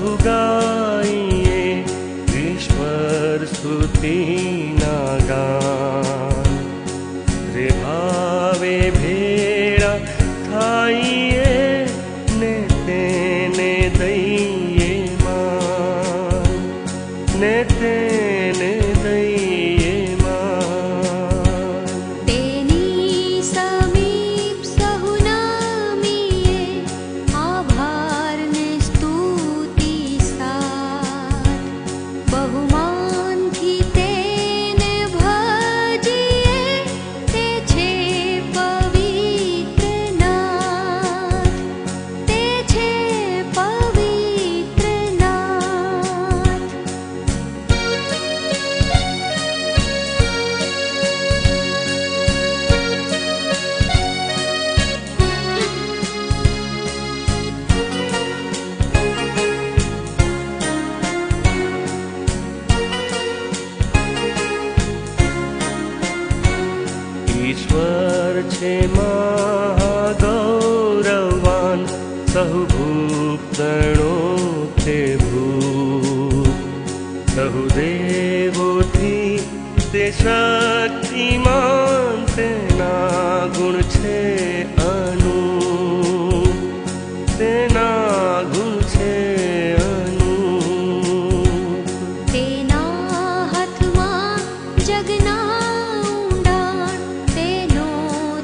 बहु गाइए ईश्वर स्तुति ना गान। रे भावे भेड़ा थाइए ने तेने दइए मान, ने तेने दइए मान। तेनी समीप सहुनामीए आभार ने स्तुति साथ। बहुमान थी तेने भजिए ते छे पवित्र नाथ, ते छे पवित्र नाथ। ईश्वर छे महागौरवान, सहु भूतणो ते भूत। सहु देवोथी ते शक्तिमान, तेना गुण छे अनूप, तेना गुण छे अनूप। तेना हाथमां जगना ઊંડાણ, તેનો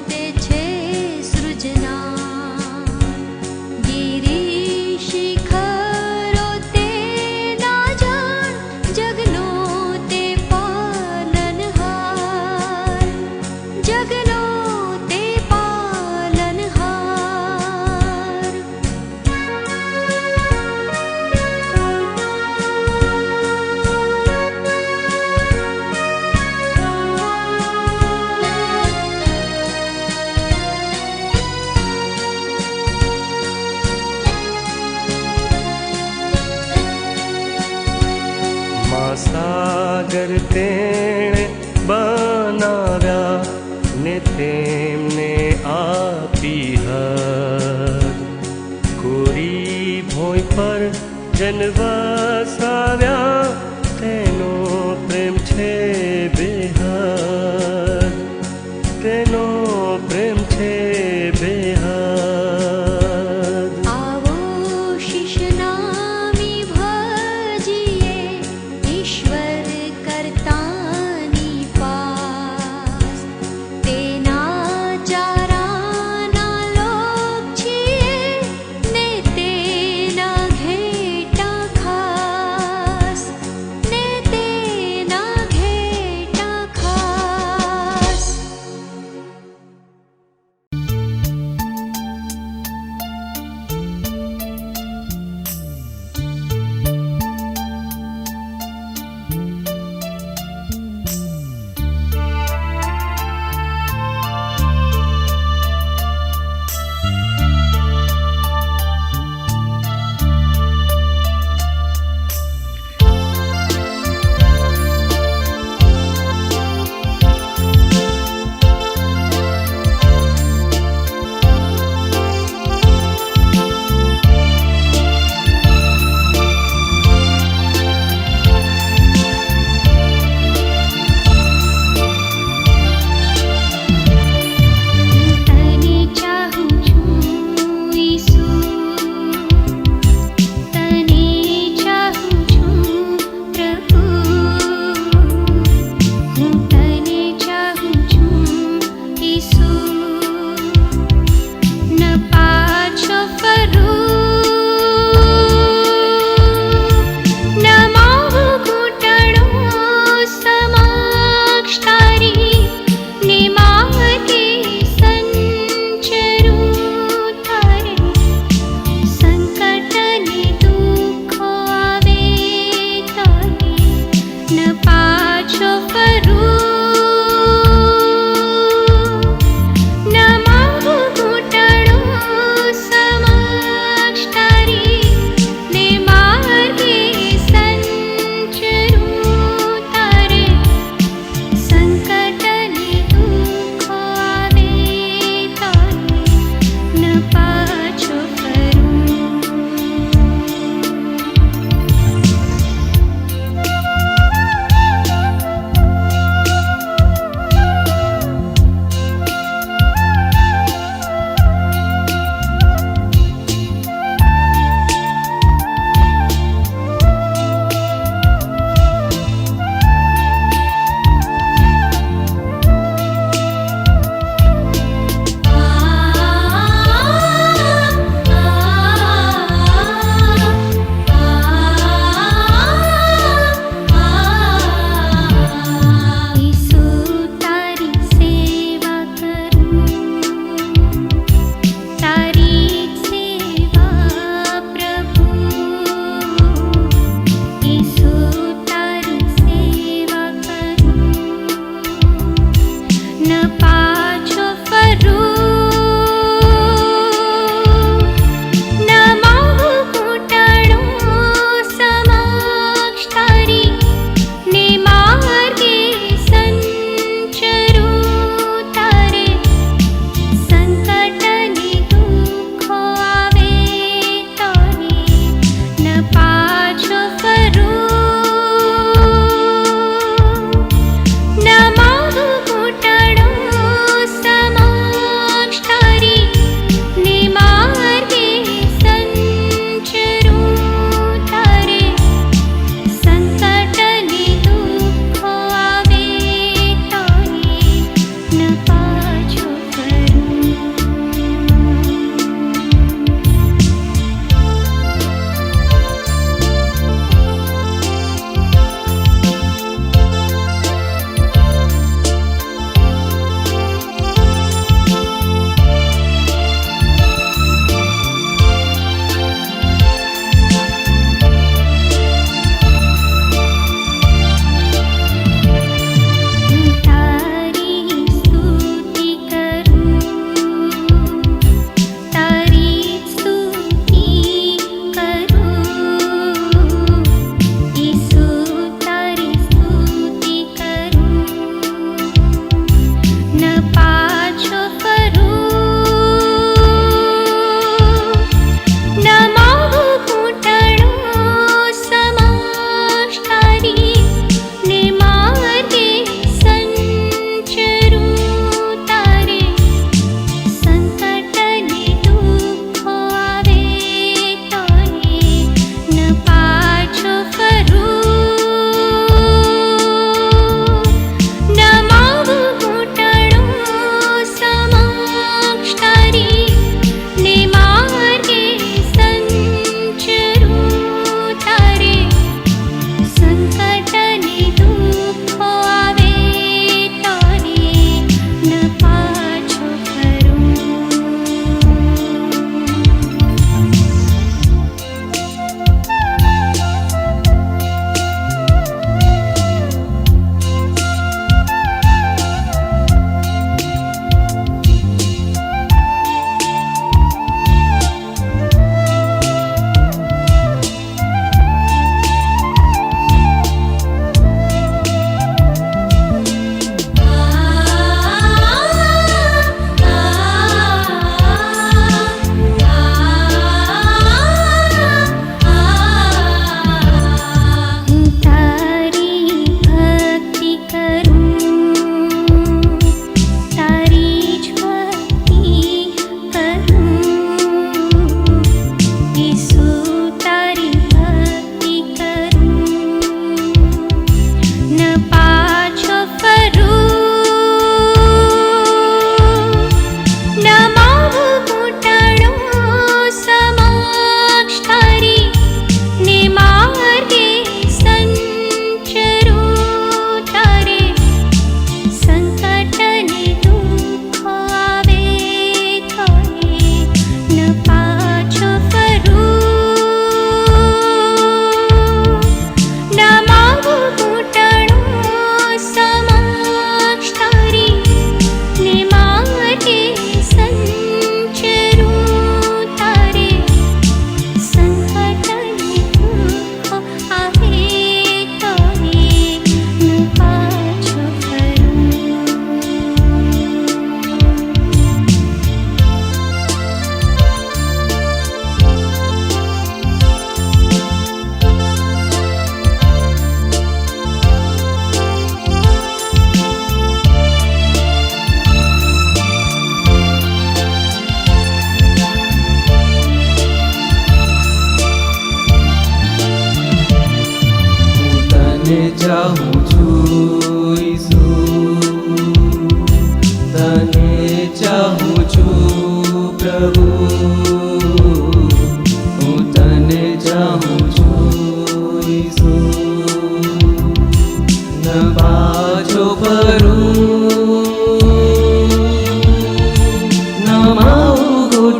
તે છે સૃજનાર। ગિરી શિખરો તેના જાણ, જગનો તે પાલનહાર, જગનો તે પાલનહાર। માં સાગર તેણે બનાવ્યા ને તેમને આપી હદ। કોરી ભોંય પર જન વસાવ્યા, તેનો પ્રેમ છે બેહદ, તેનો પ્રેમ છે બેહદ। आवो शिषनामी भजिए ईश्वर कर्तानी पास। तेना चाराना लोक छिए ने तेना घेटा खास, ने तेना घेटा खास।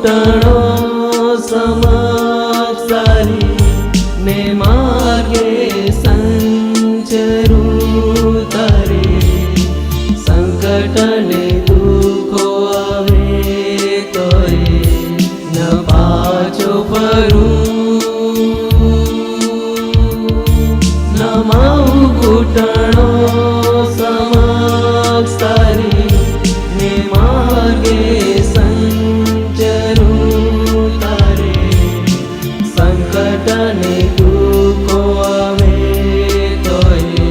ઘૂંટણો સમાચારી ને માર્ગે સંચરું તારે સંકટ ને દુઃખો આવે તોય ન પાછો ફરું નમાવું ઘૂંટણો સમાચારી ને માર્ગે સંચરું તારે સંકટ ને દુઃખો આવે તોય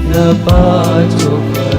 ન પાછો ફરું.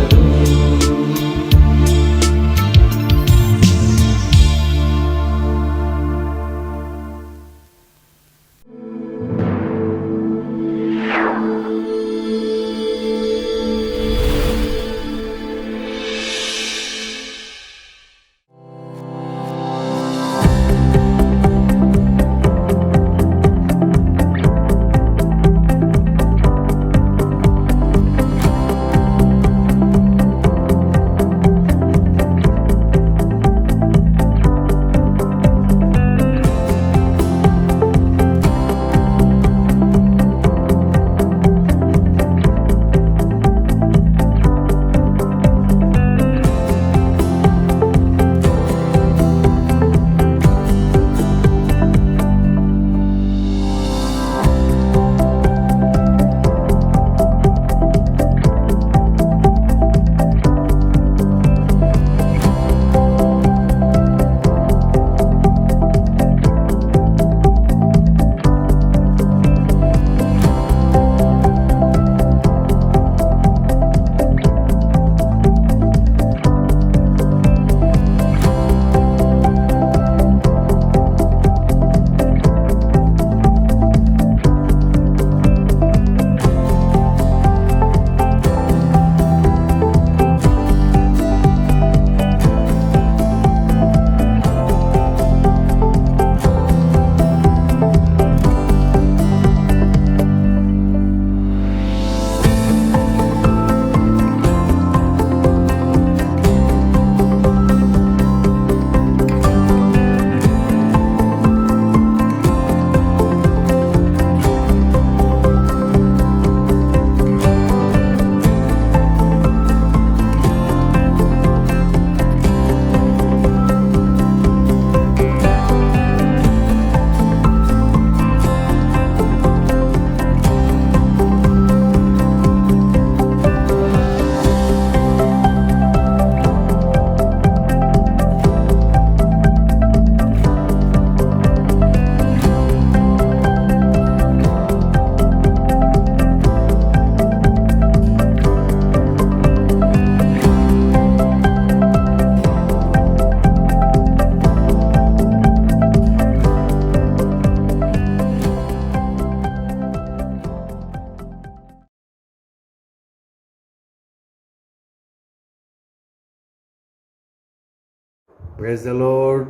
Praise the Lord.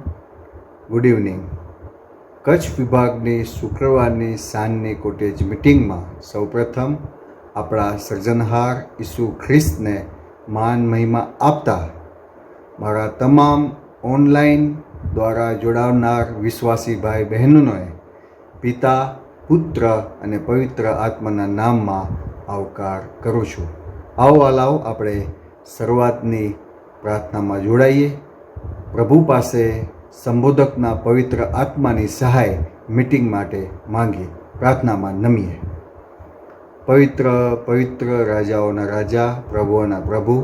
Good evening. Kutch વિભાગની શુક્રવારની સાંજની કોટેજ મિટિંગમાં સૌપ્રથમ આપણા સર્જનહાર ઈસુ ખ્રિસ્તને માન મહિમા આપતા મારા તમામ ઓનલાઈન દ્વારા જોડાવનાર વિશ્વાસી ભાઈ બહેનોને પિતા, પુત્ર અને પવિત્ર આત્માના નામમાં આવકાર કરું છું. આવો આલાવ આપણે શરૂઆતની પ્રાર્થનામાં જોડાઈએ. પ્રભુ પાસે સંબોધકના પવિત્ર આત્માની સહાય મીટિંગ માટે માંગીએ. પ્રાર્થનામાં નમીએ. પવિત્ર પવિત્ર રાજાઓના રાજા, પ્રભુઓના પ્રભુ,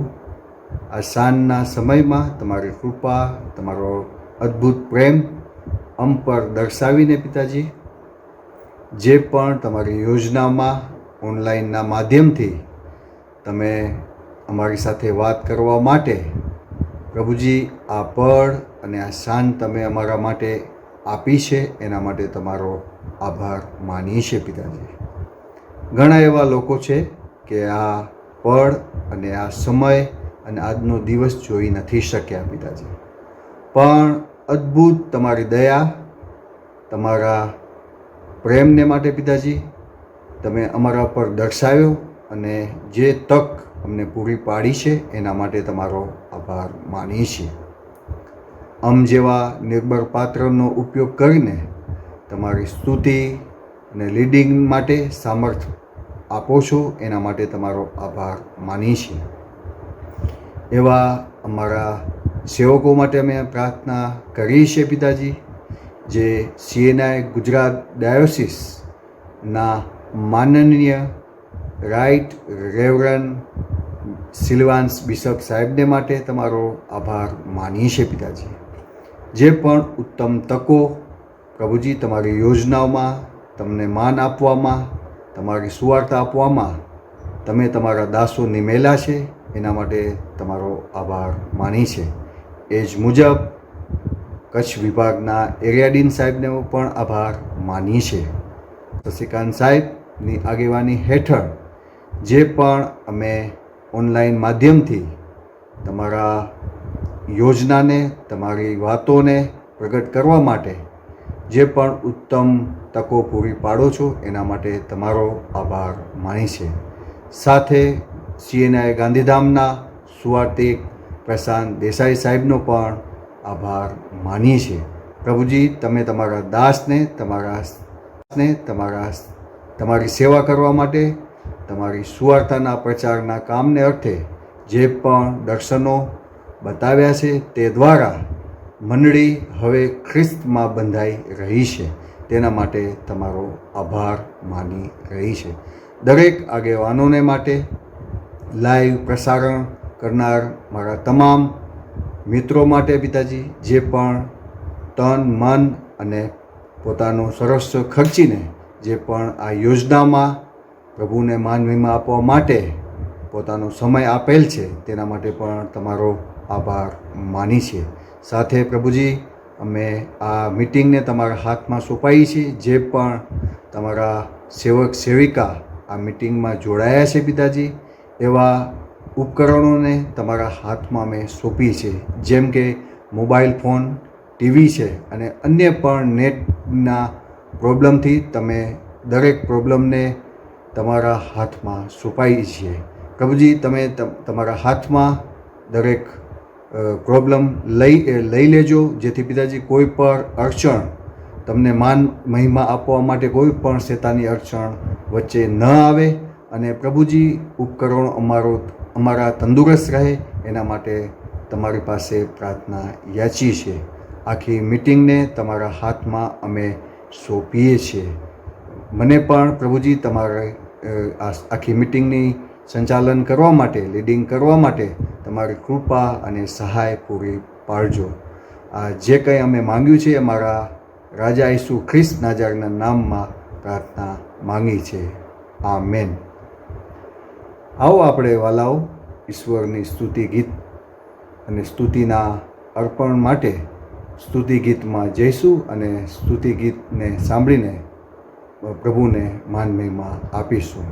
આ સાંજના સમયમાં તમારી કૃપા, તમારો અદ્ભુત પ્રેમ અમ પર દર્શાવીને પિતાજી, જે પણ તમારી યોજનામાં ઓનલાઈનના માધ્યમથી તમે અમારી સાથે વાત કરવા માટે પ્રભુજી આ પળ અને આ સાંજ તમે અમારા માટે આપી છે, એના માટે તમારો આભાર માનીએ છીએ પિતાજી. ઘણા એવા લોકો છે કે આ પળ અને આ સમય અને આજનો દિવસ જોઈ નથી શક્યા પિતાજી, પણ અદ્ભુત તમારી દયા, તમારા પ્રેમને માટે પિતાજી તમે અમારા પર દર્શાવ્યો અને જે તક અમને પૂરી પાડી છે એના માટે તમારો આભાર માનીએ છીએ. જેવા નિર્બળ પાત્રનો ઉપયોગ કરીને તમારી સ્તુતિ અને લીડિંગ માટે સામર્થ આપો છો, એના માટે તમારો આભાર માની છીએ. એવા અમારા સેવકો માટે અમે પ્રાર્થના કરીએ છીએ પિતાજી, જે CNI ગુજરાત ડાયોસિસના માનનીય રાઇટ રેવરન સિલ્વાન્સ બિશપ સાહેબને માટે તમારો આભાર માનીએ છીએ પિતાજી. જે પણ ઉત્તમ તકો પ્રભુજી તમારી યોજનાઓમાં તમને માન આપવામાં, તમારી સુવાર્તા આપવામાં તમે તમારા દાસો નિમેલા છે, એના માટે તમારો આભાર માની છે. એ જ મુજબ કચ્છ વિભાગના એરિયાડીન સાહેબને પણ આભાર માનીએ છીએ. શશિકાંત સાહેબની આગેવાની હેઠળ જે પણ અમે ઓનલાઈન માધ્યમથી તમારા યોજનાને, તમારી વાતોને પ્રગટ કરવા માટે જે પણ ઉત્તમ તકો પૂરી પાડો છો, એના માટે તમારો આભાર માની છે. સાથે CNI ગાંધીધામના સુવાર્તિક પ્રશાંત દેસાઈ સાહેબનો પણ આભાર માનીએ છીએ. પ્રભુજી, તમે તમારા દાસને તમારી સેવા કરવા માટે, તમારી સુવાર્તાના પ્રચારના કામને અર્થે જે પણ દર્શનો બતાવ્યા છે તે દ્વારા મંડળી હવે ખ્રિસ્તમાં બંધાઈ રહી છે, તેના માટે તમારો આભાર માની રહી છે. દરેક આગેવાનોને માટે, લાઈવ પ્રસારણ કરનાર મારા તમામ મિત્રો માટે પિતાજી, જે પણ તન મન અને પોતાનું સર્વસ્વ ખર્ચીને જે પણ આ યોજનામાં પ્રભુને માન મહિમા આપવા માટે પોતાનો સમય આપેલ છે, તેના માટે પણ તમારો આભાર માની છે. સાથે પ્રભુજી, અમે આ મિટિંગને તમારા હાથમાં સોંપાઈ છે. જે પણ તમારા સેવક સેવિકા આ મિટિંગમાં જોડાયા છે પિતાજી, એવા ઉપકરણોને તમારા હાથમાં અમે સોંપી છે, જેમ કે મોબાઈલ ફોન, TV છે અને અન્ય પણ નેટના પ્રોબ્લેમથી તમે દરેક પ્રોબ્લેમને તમારા હાથમાં સોંપાઈ છીએ. પ્રભુજી, તમે તમારા હાથમાં દરેક પ્રોબ્લેમ લઈ લેજો, જેથી પિતાજી કોઈ પણ અડચણ, તમને માન મહિમા આપવા માટે કોઈ પણ શેતાની અડચણ વચ્ચે ન આવે, અને પ્રભુજી ઉપકરણો અમારા તંદુરસ્ત રહે, એના માટે તમારી પાસે પ્રાર્થના યાચીએ છીએ. આખી મિટિંગને તમારા હાથમાં અમે સોંપીએ છીએ. મને પણ પ્રભુજી તમારે આખી મિટિંગની સંચાલન કરવા માટે, લીડિંગ કરવા માટે તમારી કૃપા અને સહાય પૂરી પાડજો. આ જે કંઈ અમે માંગ્યું છે, અમારા રાજા ઈસુ ખ્રિસ્ત નાજારના નામમાં પ્રાર્થના માંગી છે. આમેન. આવો આપણે વાલાઓ ઈશ્વરની સ્તુતિ ગીત અને સ્તુતિના અર્પણ માટે સ્તુતિ ગીતમાં જઈશું અને સ્તુતિ ગીતને સાંભળીને પ્રભુને માન મહિમા આપીશું.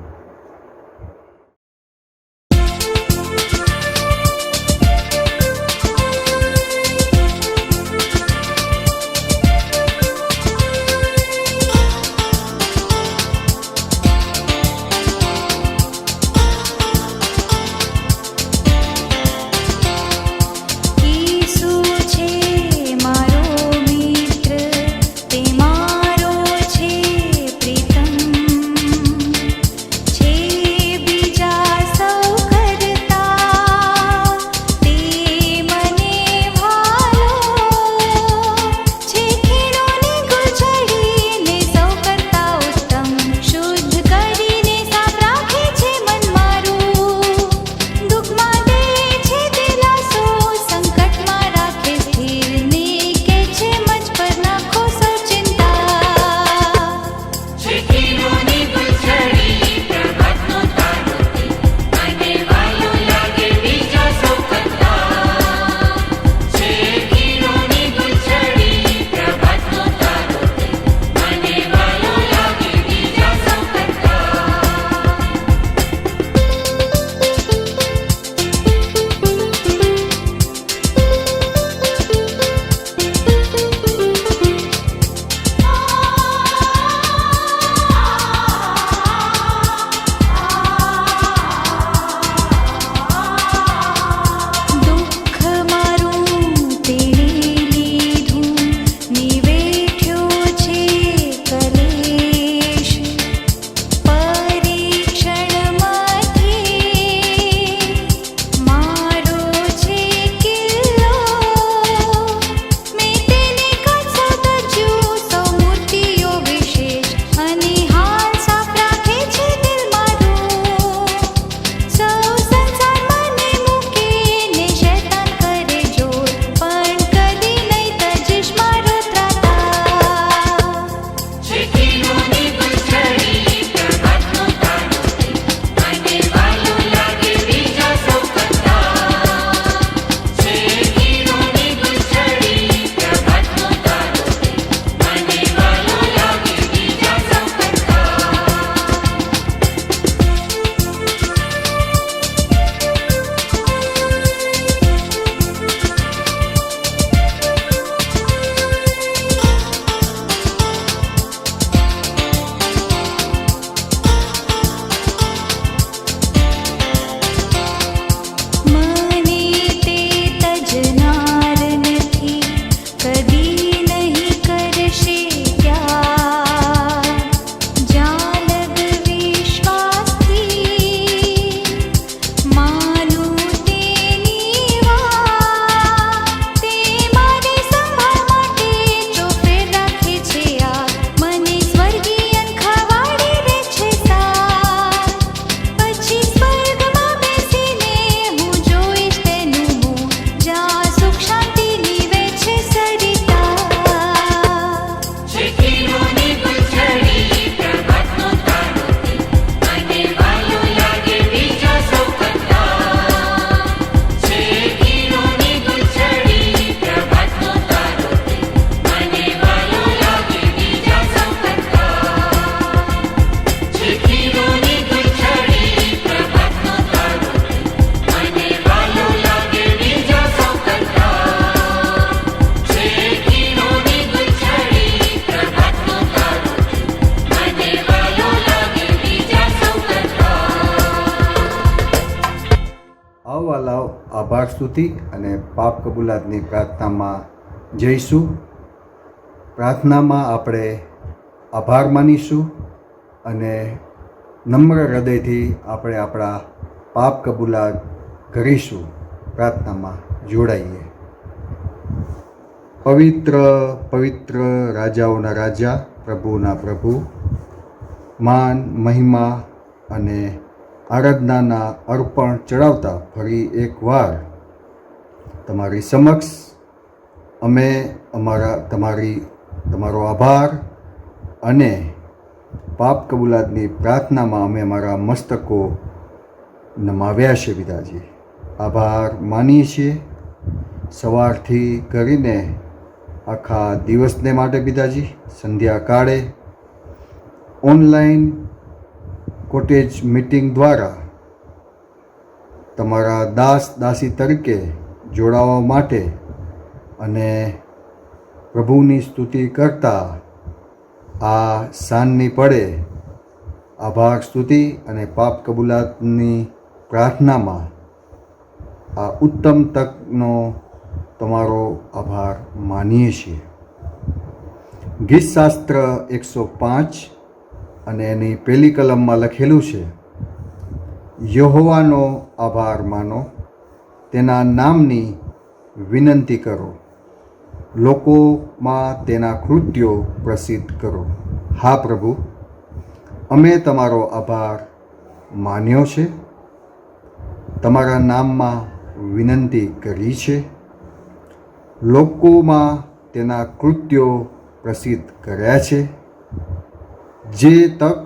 સ્તુતિ અને પાપ કબૂલાતની પ્રાર્થનામાં જઈશું. પ્રાર્થનામાં આપણે આભાર માનીશું અને નમ્ર હૃદયથી આપણે આપણા પાપ કબૂલાત કરીશું. પ્રાર્થનામાં જોડાઈએ. પવિત્ર પવિત્ર રાજાઓના રાજા, પ્રભુના પ્રભુ, માન, મહિમા અને આરાધનાના અર્પણ ચડાવતા ફરી એકવાર તમારી સમક્ષ અમે તમારો આભાર અને પાપ કબૂલાતની પ્રાર્થનામાં અમે અમારા મસ્તકો નમાવ્યા છે. પિતાજી, આભાર માનીએ છીએ સવારથી કરીને આખા દિવસને માટે. પિતાજી, સંધ્યાકાળે ઓનલાઈન કોટેજ મીટિંગ દ્વારા તમારા દાસી તરીકે જોડાવા માટે અને પ્રભુની સ્તુતિ કરતા આ સાંજની પડે આભાર સ્તુતિ અને પાપ કબૂલાતની પ્રાર્થનામાં આ ઉત્તમ તકનો તમારો આભાર માનીએ છીએ. ગીતશાસ્ત્ર 105 અને એની પહેલી કલમમાં લખેલું છે, યહોવાનો આભાર માનો, તેના નામની વિનંતી કરો, લોકોમાં તેના કૃત્યો પ્રસિદ્ધ કરો. હા પ્રભુ, અમે તમારો આભાર માન્યો છે, તમારા નામમાં વિનંતી કરી છે, લોકોમાં તેના કૃત્યો પ્રસિદ્ધ કર્યા છે. જે તક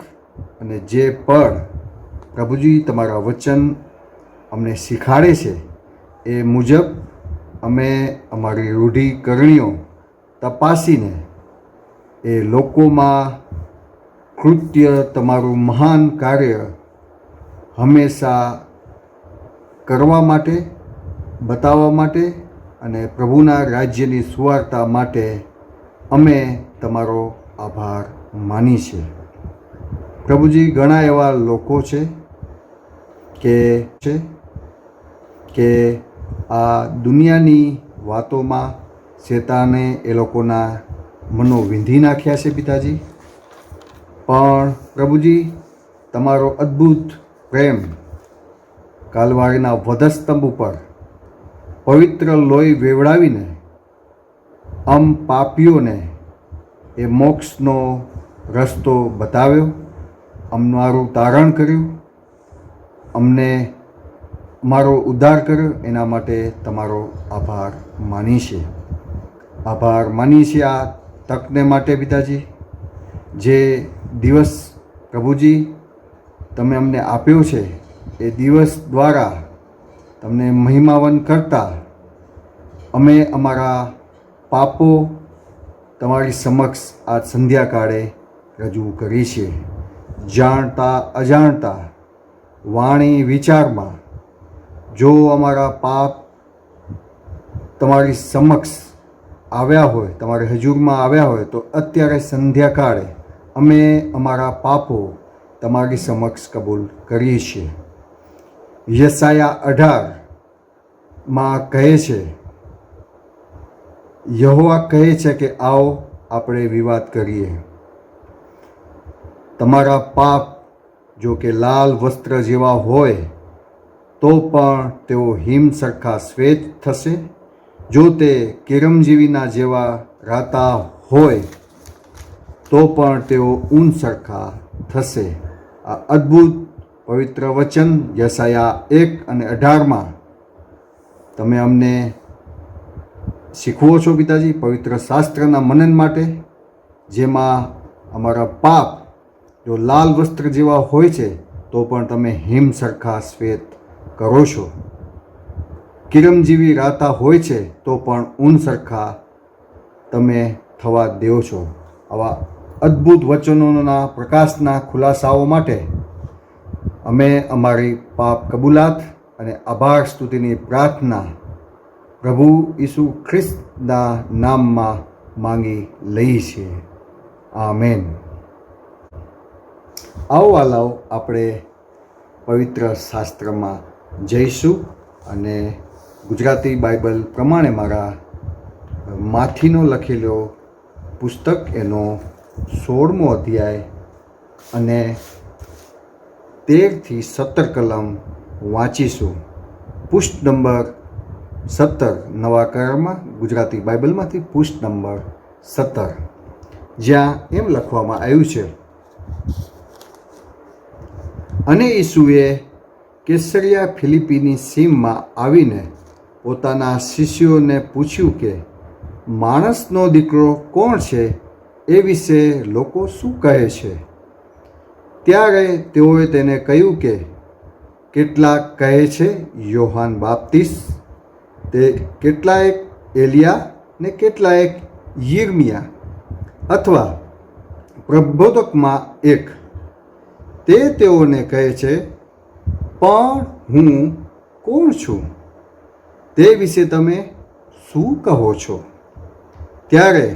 અને જે પળ પ્રભુજી તમારા વચન અમને શીખવાડે છે એ મુજબ અમે અમારી રૂઢિકરણીઓ તપાસીને એ લોકોમાં કૃત્ય તમારું મહાન કાર્ય હંમેશા કરવા માટે, બતાવવા માટે અને પ્રભુના રાજ્યની સુવાર્તા માટે અમે તમારો આભાર માની છે. પ્રભુજી, ઘણા એવા લોકો છે કે આ દુનિયાની વાતોમાં શેતાને એ લોકોના મનો વીંધી નાખ્યા છે. પિતાજી, પણ પ્રભુજી, તમારો અદ્ભુત પ્રેમ કાલવારીના વધસ્તંભ ઉપર પવિત્ર લોહી વેવડાવીને પાપીઓને એ મોક્ષનો રસ્તો બતાવ્યો, અમારું તારણ કર્યું, અમને અમારો ઉદ્ધાર કર્યો. એના માટે તમારો આભાર માની છે. આભાર માની છે આ તકને માટે. પિતાજી, જે દિવસ પ્રભુજી તમે અમને આપ્યો છે એ દિવસ દ્વારા તમને મહિમાવન કરતા અમે અમારા પાપો તમારી સમક્ષ આ સંધ્યાકાળે રજૂ કરી છે. જાણતા અજાણતા, વાણી વિચારમાં જો અમારા પાપ તમારી સમક્ષ આવ્યા હોય, તમારી હજુરમાં આવ્યા હોય, તો અત્યારે સંધ્યાકાળે અમે અમારા પાપો તમારી સમક્ષ કબૂલ કરીએ છીએ. યશાયા 18 કહે છે, યહોવા કહે છે કે આવો આપણે વિવાદ કરીએ. તમારા પાપ જો કે લાલ વસ્ત્ર જેવા હોય તો પણ તેઓ હિમ સરખા શ્વેત થશે. જો તે કિરમજીવીના જેવા રાતા હોય તો પણ તેઓ ઊન સરખા થશે. આ અદ્ભુત પવિત્ર વચન યશાયા 1 અને 18 તમે અમને શીખવો છો પિતાજી, પવિત્ર શાસ્ત્રના મનન માટે, જેમાં અમારા પાપ જો લાલ વસ્ત્ર જેવા હોય છે તો પણ તમે હિમ સરખા શ્વેત કરો છો. કિરમજીવી રાતા હોય છે તો પણ ઊન સરખા તમે થવા દો છો. આવા અદ્ભુત વચનોના પ્રકાશના ખુલાસાઓ માટે અમે અમારી પાપ કબૂલાત અને આભાર સ્તુતિની પ્રાર્થના પ્રભુ ઈસુ ખ્રિસ્તના નામમાં માંગી લઈએ છીએ. આમેન. આવો આપણે પવિત્ર શાસ્ત્રમાં જઈશું અને ગુજરાતી બાઇબલ પ્રમાણે મારા માથીનો લખેલો પુસ્તક એનો 16મો અધ્યાય અને 13 થી 17 કલમ વાંચીશું. પુષ્ઠ નંબર 17 નવા કરારમાં ગુજરાતી બાઇબલમાંથી પુષ્ઠ નંબર 17, જ્યાં એમ લખવામાં આવ્યું છે, અને ઈસુએ કેસરિયા ફિલિપીની સીમમાં આવીને પોતાના શિષ્યોને પૂછ્યું કે માણસનો દીકરો કોણ છે, એ વિશે લોકો શું કહે છે? ત્યારે તેઓએ તેને કહ્યું કે કેટલાક કહે છે યોહાન બાપ્તિસ્ત, તે કેટલાક એલિયા ને કેટલાક યિર્મિયા અથવા પ્રબોધકમાં એક. તે તેઓને કહે છે, પણ હું કોણ છું? તે વિશે તમે શું કહો છો? ત્યારે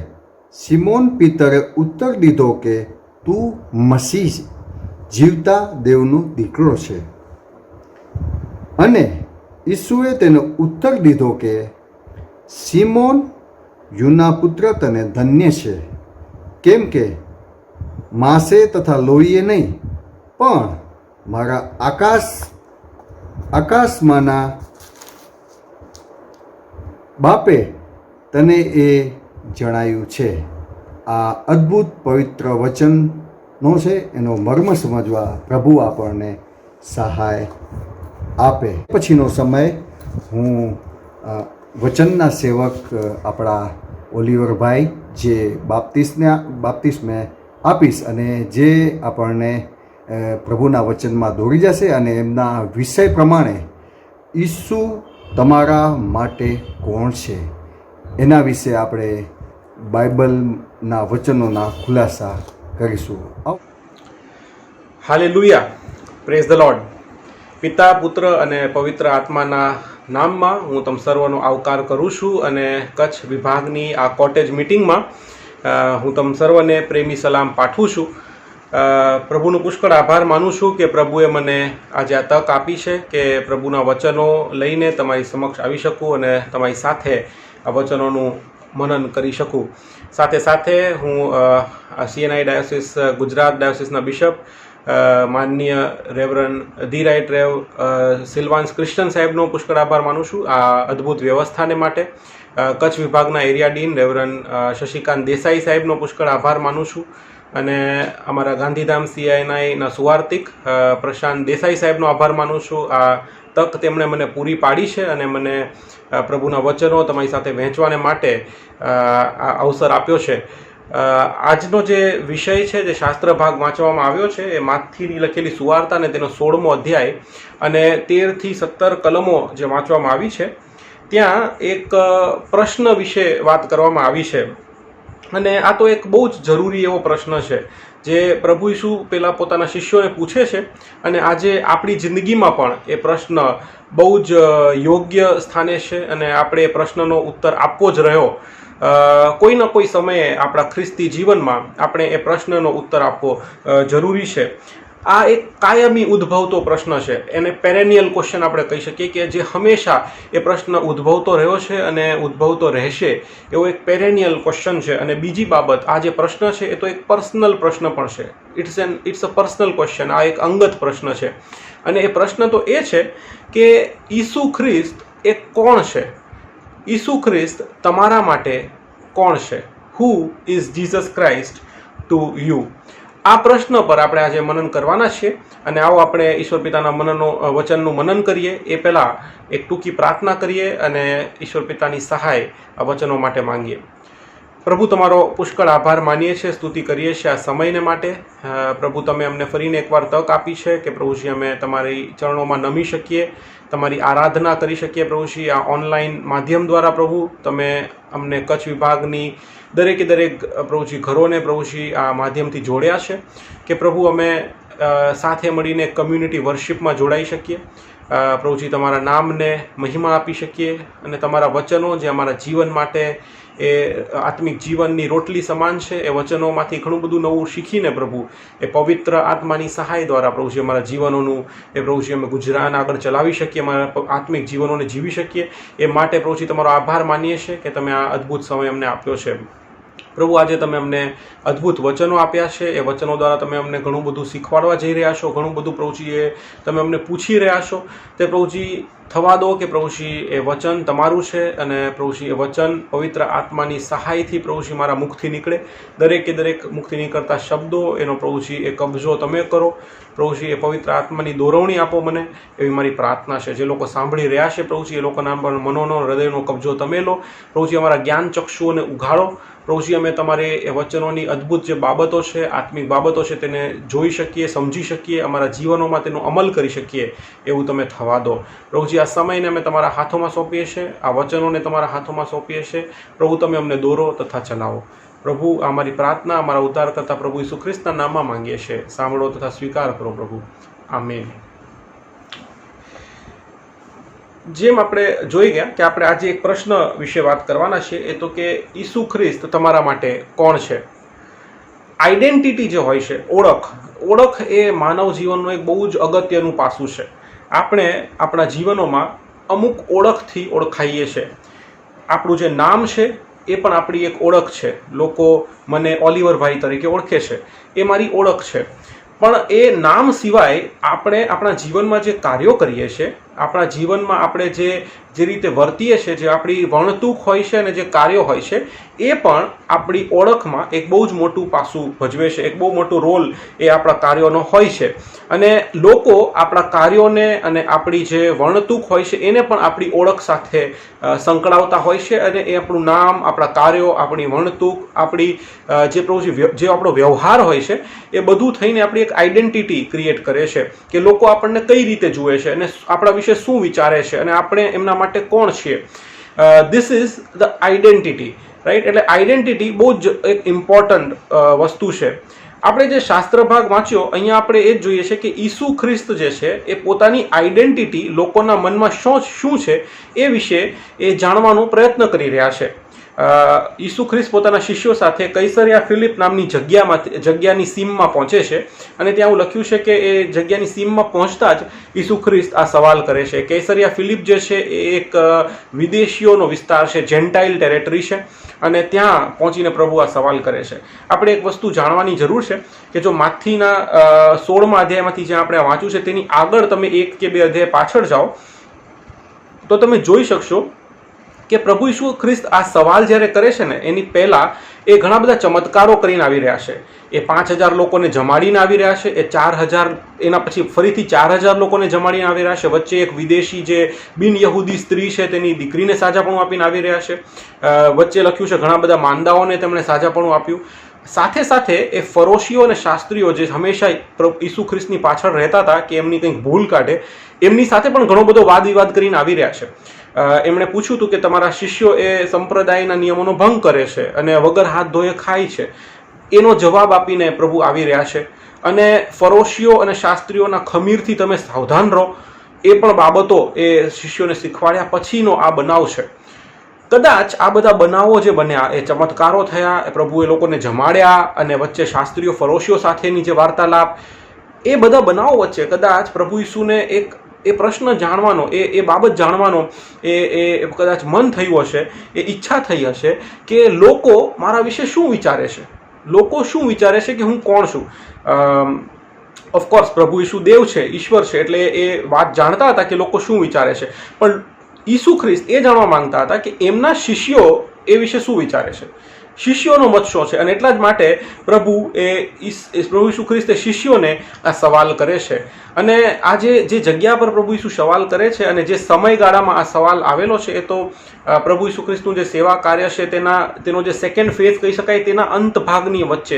સિમોન પીતરે ઉત્તર દીધો કે તું મસીહ, જીવતા દેવનો દીકરો છે. અને ઈસુએ તેનો ઉત્તર દીધો કે સિમોન, યુના પુત્ર, તને ધન્ય છે, કેમ કે માંસે તથા લોહીએ નહીં, પણ મારા આકાશમાંના બાપે તને એ જણાયું છે. આ અદ્ભુત પવિત્ર વચનનો છે, એનો મર્મ સમજવા પ્રભુ આપણને સહાય આપે. પછીનો સમય હું વચનના સેવક આપણા ઓલિવરભાઈ જે બાપ્તિસ્મે આપીશ અને જે આપણને પ્રભુના વચનમાં દોરી જશે અને એમના વિષય પ્રમાણે ઈસુ તમારા માટે કોણ છે એના વિશે આપણે બાઇબલના વચનોના ખુલાસા કરીશું. Hallelujah, praise the lord. પિતા, પુત્ર અને પવિત્ર આત્માના નામમાં હું તમ સર્વનો આવકાર કરું છું અને કચ્છ વિભાગની આ કોટેજ મિટિંગમાં હું તમ સર્વને પ્રેમી સલામ પાઠવું છું. પ્રભુનો પુષ્કળ આભાર માનું છું કે પ્રભુએ મને આજે આ તક આપી છે કે પ્રભુના વચનો લઈને તમારી સમક્ષ આવી શકું અને તમારી સાથે આ વચનોનું મનન કરી શકું. સાથે સાથે હું CNI ડાયોસિસ ગુજરાત ડાયોસિસના બિશપ માનનીય reverend the right rev Silvans Christian સાહેબનો પુષ્કળ આભાર માનું છું આ અદ્ભુત વ્યવસ્થાને માટે. કચ્છ વિભાગના area dean reverend Shashikant Desai સાહેબનો પુષ્કળ આભાર માનું છું અને અમારા ગાંધીધામ CNIના સુવાર્તિક પ્રશાંત દેસાઈ સાહેબનો આભાર માનું છું. આ તક તેમણે મને પૂરી પાડી છે અને મને પ્રભુના વચનો તમારી સાથે વહેંચવાને માટે આ અવસર આપ્યો છે. આજનો જે વિષય છે, જે શાસ્ત્ર ભાગ વાંચવામાં આવ્યો છે, એ માથીની લખેલી સુવાર્તા અને તેનો 16મો અધ્યાય અને 13 થી 17 કલમો જે વાંચવામાં આવી છે, ત્યાં એક પ્રશ્ન વિશે વાત કરવામાં આવી છે. અને આ તો એક બહુ જ જરૂરી એવો પ્રશ્ન છે જે પ્રભુ ઈસુ પહેલાં પોતાના શિષ્યોને પૂછે છે અને આજે આપણી જિંદગીમાં પણ એ પ્રશ્ન બહુ જ યોગ્ય સ્થાને છે અને આપણે એ પ્રશ્નનો ઉત્તર આપવો જ રહ્યો. કોઈ ના કોઈ સમયે આપણા ખ્રિસ્તી જીવનમાં આપણે એ પ્રશ્નનો ઉત્તર આપવો જરૂરી છે. આ એક કાયમી ઉદ્ભવતો પ્રશ્ન છે, એને પેરેનિયલ ક્વેશ્ચન આપણે કહી શકીએ કે જે હંમેશા એ પ્રશ્ન ઉદ્ભવતો રહ્યો છે અને ઉદ્ભવતો રહેશે એવો એક પેરેનિયલ ક્વેશ્ચન છે. અને બીજી બાબત, આ જે પ્રશ્ન છે એ તો એક પર્સનલ પ્રશ્ન પણ છે. It's a personal question. આ એક અંગત પ્રશ્ન છે અને એ પ્રશ્ન તો એ છે કે ઈસુ ખ્રિસ્ત એ કોણ છે? ઈસુ ખ્રિસ્ત તમારા માટે કોણ છે? Who is Jesus Christ to you? આ પ્રશ્ન પર આપણે આજે મનન કરવાના છીએ અને આવો આપણે ઈશ્વર પિતાના વચનનું મનન કરીએ. એ પહેલાં એક ટૂંકી પ્રાર્થના કરીએ અને ઈશ્વર પિતાની સહાય આ વચનો માટે માંગીએ. પ્રભુ, તમારો પુષ્કળ આભાર માનીએ છીએ, સ્તુતિ કરીએ છીએ આ સમયને માટે. પ્રભુ, તમે અમને ફરીને એકવાર તક આપી છે કે પ્રભુજી અમે તમારી ચરણોમાં નમી શકીએ, તમારી આરાધના કરી શકીએ. પ્રભુજી, આ ઓનલાઈન માધ્યમ દ્વારા પ્રભુ તમે અમને કચ્છ વિભાગની દરેકે દરેક પ્રભુજી ઘરોને પ્રભુજી આ માધ્યમથી જોડ્યા છે કે પ્રભુ અમે સાથે મળીને કમ્યુનિટી વર્શિપમાં જોડાઈ શકીએ પ્રભુજી તમારા નામને મહિમા આપી શકીએ અને તમારા વચનો જે અમારા જીવન માટે એ આત્મિક જીવનની રોટલી સમાન છે, એ વચનોમાંથી ઘણું બધું નવું શીખીને પ્રભુ એ પવિત્ર આત્માની સહાય દ્વારા પ્રભુજી અમારા જીવનોનું એ પ્રભુજી અમે ગુજરાન આગળ ચલાવી શકીએ, અમારા આત્મિક જીવનોને જીવી શકીએ. એ માટે પ્રભુજી તમારો આભાર માનીએ છીએ કે તમે આ અદ્ભુત સમય અમને આપ્યો છે. પ્રભુ આજે તમે અમને અદ્ભુત વચનો આપ્યા છે, એ વચનો દ્વારા તમે અમને ઘણું બધું શીખવાડવા જઈ રહ્યા છો, ઘણું બધું પ્રભુજી એ તમે અમને પૂછી રહ્યા છો. તે પ્રભુજી થવા દો કે પ્રભુજી એ વચન તમારું છે અને પ્રભુજી એ વચન પવિત્ર આત્માની સહાયથી પ્રભુજી મારા મુખથી નીકળે. દરેકે દરેક મુખથી નીકળતા શબ્દો એનો પ્રભુજી એ કબજો તમે કરો. પ્રભુજી એ પવિત્ર આત્માની દોરવણી આપો મને, એવી મારી પ્રાર્થના છે. જે લોકો સાંભળી રહ્યા છે પ્રભુજી એ લોકોના મનોનો હૃદયનો કબજો તમે લો. પ્રભુજી અમારા જ્ઞાન ચક્ષુઓને ઉઘાડો. પ્રભુજી અમે તમારી એ વચનોની અદ્ભુત જે બાબતો છે, આત્મિક બાબતો છે, તેને જોઈ શકીએ, સમજી શકીએ, અમારા જીવનોમાં તેનો અમલ કરી શકીએ એવું તમે થવા દો. પ્રભુજી આ સમયને અમે તમારા હાથોમાં સોંપીએ છીએ, આ વચનોને તમારા હાથોમાં સોંપીએ છીએ. પ્રભુ તમે અમને દોરો તથા ચલાવો. પ્રભુ આ મારી પ્રાર્થના અમારા ઉદ્ધાર કરતા પ્રભુ ઈસુ ખ્રિસ્તના નામમાં માંગીએ છીએ. સાંભળો તથા સ્વીકાર કરો પ્રભુ. આમેન. જેમ આપણે જોઈ ગયા કે આપણે આજે એક પ્રશ્ન વિશે વાત કરવાના છે, એ તો કે ઈસુ ખ્રિસ્ત તમારા માટે કોણ છે. આઈડેન્ટિટી જે હોય છે, ઓળખ એ માનવ જીવનનું એક બહુ જ અગત્યનું પાસું છે. આપણે આપણા જીવનોમાં અમુક ઓળખથી ઓળખાઈએ છીએ. આપણું જે નામ છે એ પણ આપણી એક ઓળખ છે. લોકો મને ઓલિવરભાઈ તરીકે ઓળખે છે, એ મારી ઓળખ છે. પણ એ નામ સિવાય આપણે આપણા જીવનમાં જે કાર્યો કરીએ છીએ, આપણા જીવનમાં આપણે જે રીતે વર્તીએ છીએ, જે આપણી વર્તણૂક હોય છે અને જે કાર્યો હોય છે, એ પણ આપણી ઓળખમાં એક બહુ જ મોટું પાસું ભજવે છે. એક બહુ મોટો રોલ એ આપણા કાર્યોનો હોય છે. અને લોકો આપણા કાર્યોને અને આપણી જે વર્તણૂક હોય છે એને પણ આપણી ઓળખ સાથે સંકળાવતા હોય છે. અને એ આપણું નામ, આપણા કાર્યો, આપણી વર્તણૂક, આપણી જે આપણો વ્યવહાર હોય છે, એ બધું થઈને આપણી એક આઈડેન્ટિટી ક્રિએટ કરે છે કે લોકો આપણને કઈ રીતે જુએ છે અને આપણા વિશે શું વિચારે છે અને આપણે એમના માટે કોણ છીએ. This is the identity, right. એટલે આઈડેન્ટિટી બહુ જ એક ઇમ્પોર્ટન્ટ વસ્તુ છે. આપણે જે શાસ્ત્ર ભાગ વાંચ્યો, અહીંયા આપણે એ જ જોઈએ છે કે ઈસુ ખ્રિસ્ત જે છે એ પોતાની આઈડેન્ટિટી લોકોના મનમાં શું છે એ વિશે એ જાણવાનો પ્રયત્ન કરી રહ્યા છે. ઈસુ ખ્રિસ્ત પોતાના શિષ્યો સાથે કૈસરિયા ફિલિપ નામની જગ્યાની સીમમાં પહોંચે છે અને ત્યાં એવું લખ્યું છે કે એ જગ્યાની સીમમાં પહોંચતા જ ઈસુ ખ્રિસ્ત આ સવાલ કરે છે. કૈસરિયા ફિલિપ જે છે એ એક વિદેશીઓનો વિસ્તાર છે, જેન્ટાઇલ ટેરેટરી છે, અને ત્યાં પહોંચીને પ્રભુ આ સવાલ કરે છે. આપણે એક વસ્તુ જાણવાની જરૂર છે કે જો માથીના 16મા અધ્યાયમાંથી જ્યાં આપણે વાંચ્યું છે તેની આગળ તમે 1 કે 2 અધ્યાય પાછળ જાઓ તો તમે જોઈ શકશો કે પ્રભુ ઈસુ ખ્રિસ્ત આ સવાલ જ્યારે કરે છે ને એની પહેલા એ ઘણા બધા ચમત્કારો કરીને આવી રહ્યા છે. એ 5000 લોકોને જમાડીને આવી રહ્યા છે, એ 4000, એના પછી ફરીથી 4000 લોકોને જમાડીને આવી રહ્યા છે. વચ્ચે એક વિદેશી જે બિન યહૂદી સ્ત્રી છે તેની દીકરીને સાજાપણું આપીને આવી રહ્યા છે. વચ્ચે લખ્યું છે ઘણા બધા માંદાઓને તેમણે સાજાપણું આપ્યું. સાથે સાથે એ ફરોશીઓ અને શાસ્ત્રીઓ જે હંમેશા ઈસુ ખ્રિસ્તની પાછળ રહેતા હતા કે એમની કંઈક ભૂલ કાઢે, એમની સાથે પણ ઘણો બધો વાદ વિવાદ કરીને આવી રહ્યા છે. એમણે પૂછ્યું હતું કે તમારા શિષ્યો એ સંપ્રદાયના નિયમોનો ભંગ કરે છે અને વગર હાથ ધોયે ખાય છે. એનો જવાબ આપીને પ્રભુ આવી રહ્યા છે. અને ફરોશીઓ અને શાસ્ત્રીઓના ખમીરથી તમે સાવધાન રહો, એ પણ બાબતો એ શિષ્યોને શીખવાડ્યા પછીનો આ બનાવ છે. કદાચ આ બધા બનાવો જે બન્યા, એ ચમત્કારો થયા, પ્રભુએ લોકોને જમાડ્યા અને વચ્ચે શાસ્ત્રીઓ ફરોશીઓ સાથેની જે વાર્તાલાપ, એ બધા બનાવો વચ્ચે કદાચ પ્રભુ ઈસુને એ પ્રશ્ન જાણવાનો, એ બાબત જાણવાનો એ કદાચ મન થયું હશે, એ ઈચ્છા થઈ હશે કે લોકો મારા વિશે શું વિચારે છે, લોકો શું વિચારે છે કે હું કોણ છું. ઓફકોર્સ પ્રભુ ઈસુ દેવ છે, ઈશ્વર છે, એટલે એ વાત જાણતા હતા કે લોકો શું વિચારે છે. પણ ઈસુ ખ્રિસ્ત એ જાણવા માંગતા હતા કે એમના શિષ્યો એ વિશે શું વિચારે છે, શિષ્યોનો મત શું છે. અને એટલા જ માટે પ્રભુ ઈસુ ખ્રિસ્ત શિષ્યોને આ સવાલ કરે છે. અને આ જે જગ્યા પર પ્રભુ ઈસુ સવાલ કરે છે અને જે સમયગાળામાં આ સવાલ આવેલો છે, એ તો પ્રભુ ઈસુ ખ્રિસ્તનું જે સેવા કાર્ય છે તેનો જે સેકન્ડ ફેઝ કહી શકાય, તેના અંત ભાગની વચ્ચે,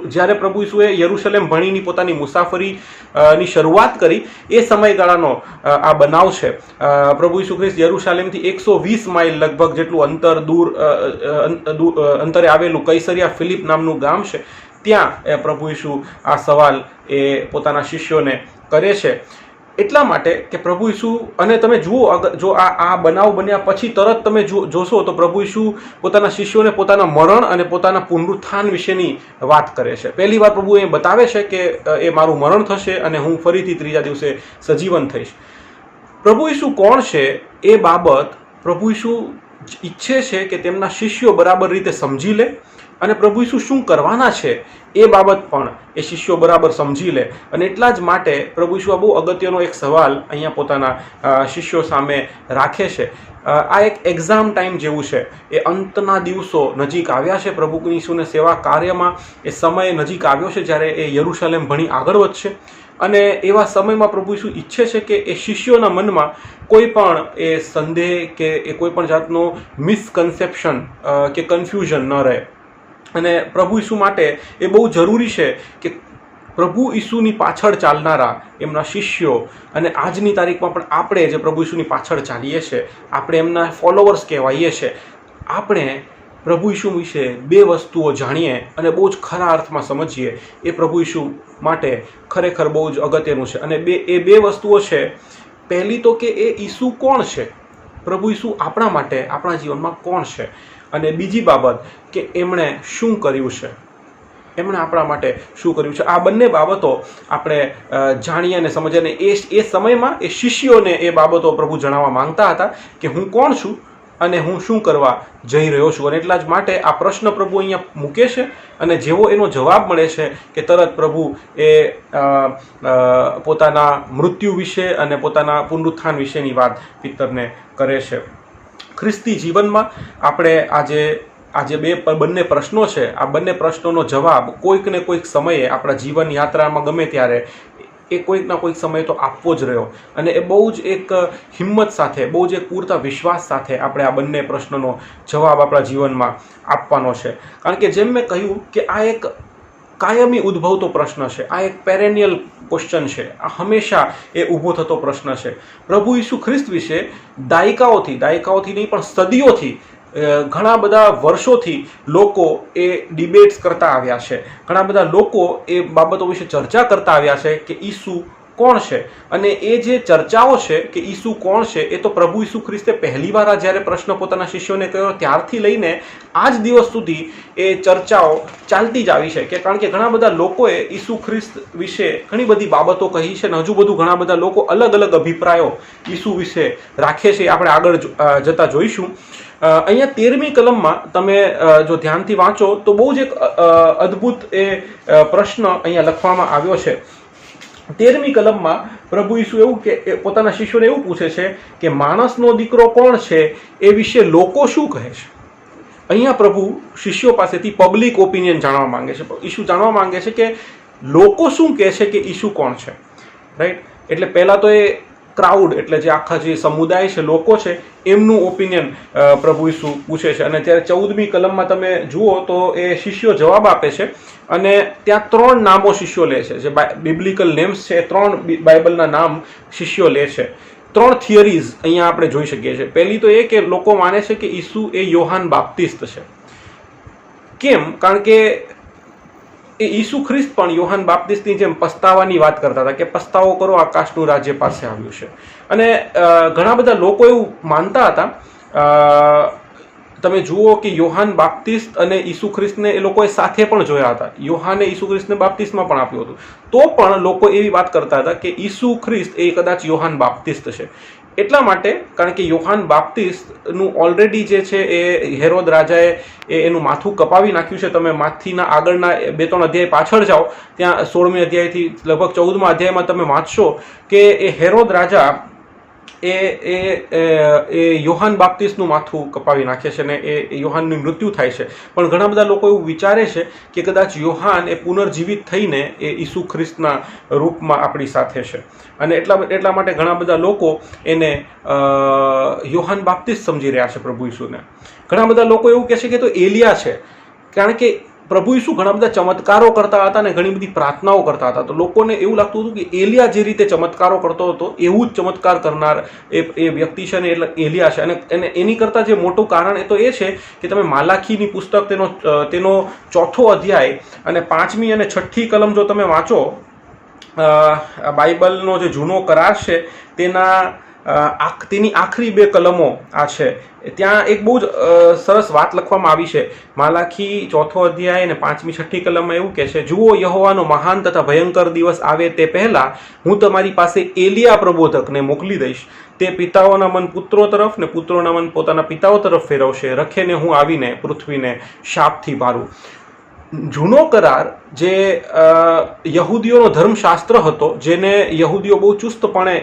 જ્યારે પ્રભુ ઈસુએ યરુશલેમ ભણીની પોતાની મુસાફરીની શરૂઆત કરી, એ સમયગાળાનો આ બનાવ છે. પ્રભુ ઈસુ ખ્રિસ્ત યરુશલેમથી 120 માઇલ લગભગ જેટલું અંતરે આવેલું કૈસરિયા ફિલિપ નામનું ગામ છે, ત્યાં પ્રભુ ઈસુ આ સવાલ એ પોતાના શિષ્યોને કરે છે. એટલા માટે કે પ્રભુ ઈસુ, અને તમે જુઓ, જો આ બનાવ બન્યા પછી તરત તમે જોશો તો પ્રભુ ઈસુ પોતાના શિષ્યોને પોતાના મરણ અને પોતાના પુનરુત્થાન વિશેની વાત કરે છે. પહેલી વાર પ્રભુ એ બતાવે છે કે એ મારું મરણ થશે અને હું ફરીથી ત્રીજા દિવસે સજીવન થઈશ. પ્રભુ ઈસુ કોણ છે એ બાબત પ્રભુ ઈસુ ઈચ્છે છે કે તેમના શિષ્યો બરાબર રીતે સમજી લે, અને પ્રભુ ઈસુ શું કરવાના છે એ બાબત પણ એ શિષ્યો બરાબર સમજી લે. અને એટલા જ માટે પ્રભુ ઈસુ આ બહુ અગત્યનો એક સવાલ અહીંયા પોતાના શિષ્યો સામે રાખે છે. આ એક એક્ઝામ ટાઈમ જેવું છે. એ અંતના દિવસો નજીક આવ્યા છે પ્રભુ ઈસુને સેવા કાર્યમાં. એ સમય નજીક આવ્યો છે જ્યારે એ યરૂશલેમ ભણી આગળ વધશે, અને એવા સમયમાં પ્રભુ ઈસુ ઈચ્છે છે કે એ શિષ્યોના મનમાં કોઈ પણ એ સંદેહ કે એ કોઈ પણ જાતનો મિસકન્સેપ્શન કે કન્ફ્યુઝન ન રહે. અને પ્રભુ ઈસુ માટે એ બહુ જરૂરી છે કે પ્રભુ ઈસુની પાછળ ચાલનારા એમના શિષ્યો, અને આજની તારીખમાં પણ આપણે જે પ્રભુ ઈસુની પાછળ ચાલીએ છીએ, આપણે એમના ફોલોવર્સ કહેવાઈએ છીએ, આપણે પ્રભુ ઈસુ વિશે બે વસ્તુઓ જાણીએ અને બહુ જ ખરા અર્થમાં સમજીએ. એ પ્રભુ ઈસુ માટે ખરેખર બહુ જ અગત્યનું છે. અને એ બે વસ્તુઓ છે, પહેલી તો કે એ ઈસુ કોણ છે, પ્રભુ ઈસુ આપણા માટે આપણા જીવનમાં કોણ છે, અને બીજી બાબત કે એમણે શું કર્યું છે, એમણે આપણા માટે શું કર્યું છે. આ બંને બાબતો આપણે જાણીએ અને સમજીએ. અને એ સમયમાં એ શિષ્યોને એ બાબતો પ્રભુ જણાવવા માંગતા હતા કે હું કોણ છું અને હું શું કરવા જઈ રહ્યો છું. અને એટલા જ માટે આ પ્રશ્ન પ્રભુ અહીંયા મૂકે છે, અને જેવો એનો જવાબ મળે છે કે તરત પ્રભુ એ પોતાના મૃત્યુ વિશે અને પોતાના પુનરુત્થાન વિશેની વાત પિત્તરને કરે છે. ખ્રિસ્તી જીવનમાં આપણે આજે બંને પ્રશ્નો છે, આ બંને પ્રશ્નોનો જવાબ કોઈક ને કોઈક સમયે આપણા જીવન યાત્રામાં ગમે ત્યારે એ કોઈકના કોઈક સમય તો આપવો જ રહ્યો. અને એ બહુ જ એક હિંમત સાથે, બહુ જ એક પૂરતા વિશ્વાસ સાથે આપણે આ બંને પ્રશ્નોનો જવાબ આપણા જીવનમાં આપવાનો છે. કારણ કે જેમ મેં કહ્યું કે આ એક કાયમી ઉદ્ભવતો પ્રશ્ન છે, આ એક પેરેનિયલ ક્વેશ્ચન છે, આ હંમેશા એ ઊભો થતો પ્રશ્ન છે. પ્રભુ ઈસુ ખ્રિસ્ત વિશે દાયકાઓથી નહીં પણ સદીઓથી, ઘણા બધા વર્ષોથી લોકો એ ડિબેટ્સ કરતા આવ્યા છે. ઘણા બધા લોકો એ બાબતો વિશે ચર્ચા કરતા આવ્યા છે કે ઈસુ કોણ છે. અને એ જે ચર્ચાઓ છે કે ઈસુ કોણ છે, એ તો પ્રભુ ઈસુ ખ્રિસ્તે પહેલીવાર જ્યારે પ્રશ્ન પોતાના શિષ્યોને કર્યો ત્યારથી લઈને આજ દિવસ સુધી એ ચર્ચાઓ ચાલતી જ આવી છે. કે કારણ કે ઘણા બધા લોકોએ ઈસુ ખ્રિસ્ત વિશે ઘણી બધી બાબતો કહી છે, અને હજુ બધું ઘણા બધા લોકો અલગ અલગ અભિપ્રાયો ઈસુ વિશે રાખે છે. આપણે આગળ જતા જોઈશું. અહીંયા 13મી કલમમાં તમે જો ધ્યાનથી વાંચો તો બહુ જ એક અદ્ભુત એ પ્રશ્ન અહીંયા લખવામાં આવ્યો છે. 13મી કલમમાં પ્રભુ ઈસુ એવું કે પોતાના શિષ્યોને એવું પૂછે છે કે માણસનો દીકરો કોણ છે એ વિશે લોકો શું કહે છે. અહીંયા પ્રભુ શિષ્યો પાસેથી પબ્લિક ઓપિનિયન જાણવા માંગે છે. ઈસુ જાણવા માંગે છે કે લોકો શું કહે છે કે ઈસુ કોણ છે, રાઈટ. એટલે પહેલાં તો એ ક્રાઉડ, એટલે જે આખા જે સમુદાય છે, લોકો છે, એમનું ઓપિનિયન પ્રભુ ઈસુ પૂછે છે. અને ત્યારે 14મી કલમમાં તમે જુઓ તો એ શિષ્યો જવાબ આપે છે, અને ત્યાં 3 નામો શિષ્યો લે છે. જે બિબ્લિકલ નેમ્સ છે, 3 બાઇબલના નામ શિષ્યો લે છે. 3 થિયરીઝ અહીંયા આપણે જોઈ શકીએ છીએ. પહેલી તો એ કે લોકો માને છે કે ઈસુ એ યોહાન બાપ્તિસ્ત છે. કેમ? કારણ કે એ ઈસુ ખ્રિસ્ત પણ યોહાન બાપ્તિસ્તની જેમ પસ્તાવાની વાત કરતા હતા કે પસ્તાવો કરો, આકાશનું રાજ્ય પાસે આવ્યું છે. અને ઘણા બધા લોકો એવું માનતા હતા. તમે જુઓ કે યોહાન બાપ્તિસ્ત અને ઈસુ ખ્રિસ્તને એ લોકોએ સાથે પણ જોયા હતા. યોહાને ઈસુ ખ્રિસ્તને બાપ્તિસ્મા પણ આપ્યું હતું. તો પણ લોકો એવી વાત કરતા હતા કે ઈસુ ખ્રિસ્ત એ કદાચ યોહાન બાપ્તિસ્ત છે. એટલા માટે કારણ કે યોહાન બાપ્તિસ્તનું ઓલરેડી જે છે એ હેરોદ રાજાએ એનું માથું કપાવી નાખ્યું છે. તમે માથીના આગળના 2-3 અધ્યાય પાછળ જાઓ, ત્યાં 16મી અધ્યાયથી લગભગ 14મા અધ્યાયમાં તમે વાંચશો કે એ હેરોદ રાજા એ યોહાન બાપ્તિસ્તનું માથું કપાવી નાખે છે, અને એ યોહાનનું મૃત્યુ થાય છે. પણ ઘણા બધા લોકો એવું વિચારે છે કે કદાચ યોહાન એ પુનર્જીવિત થઈને એ ઈસુ ખ્રિસ્તના રૂપમાં આપણી સાથે છે. અને એટલા માટે ઘણા બધા લોકો એને યોહાન બાપ્તિસ્ત સમજી રહ્યા છે પ્રભુ ઈસુને. ઘણા બધા લોકો એવું કહે છે કે તો એલિયા છે, કારણ કે પ્રભુ ઈસુ ઘણા બધા ચમત્કારો કરતા હતા અને ઘણી બધી પ્રાર્થનાઓ કરતા હતા. તો લોકોને એવું લાગતું હતું કે એલિયા જે રીતે ચમત્કારો કરતો હતો એવું જ ચમત્કાર કરનાર એ વ્યક્તિ છે, ને એટલે એલિયા છે. અને એની કરતાં જે મોટું કારણ એ તો એ છે કે તમે માલાખીની પુસ્તક તેનો 4થો અધ્યાય અને 5મી અને 6ઠ્ઠી કલમ જો તમે વાંચો બાઇબલનો જે જૂનો કરાર છે તેની આખરી 2 કલમો આ છે. ત્યાં એક બહુ જ સરસ વાત લખવામાં આવી છે. માલાખી 4 અધ્યાય અને 5મી 6ઠી કલમમાં એવું કહે છે, જુઓ યહોવાનો મહાન તથા ભયંકર દિવસ આવે તે પહેલા હું તમારી પાસે એલિયા પ્રબોધકને મોકલી દઈશ. તે પિતાઓના મન પુત્રો તરફ ને પુત્રોના મન પોતાના પિતાઓ તરફ ફેરવશે. રખેને હું આવીને પૃથ્વીને શાપથી મારું. જૂનો કરાર જે યહૂદીઓનો ધર્મશાસ્ત્ર હતો, જેને યહૂદીઓ બહુ ચુસ્તપણે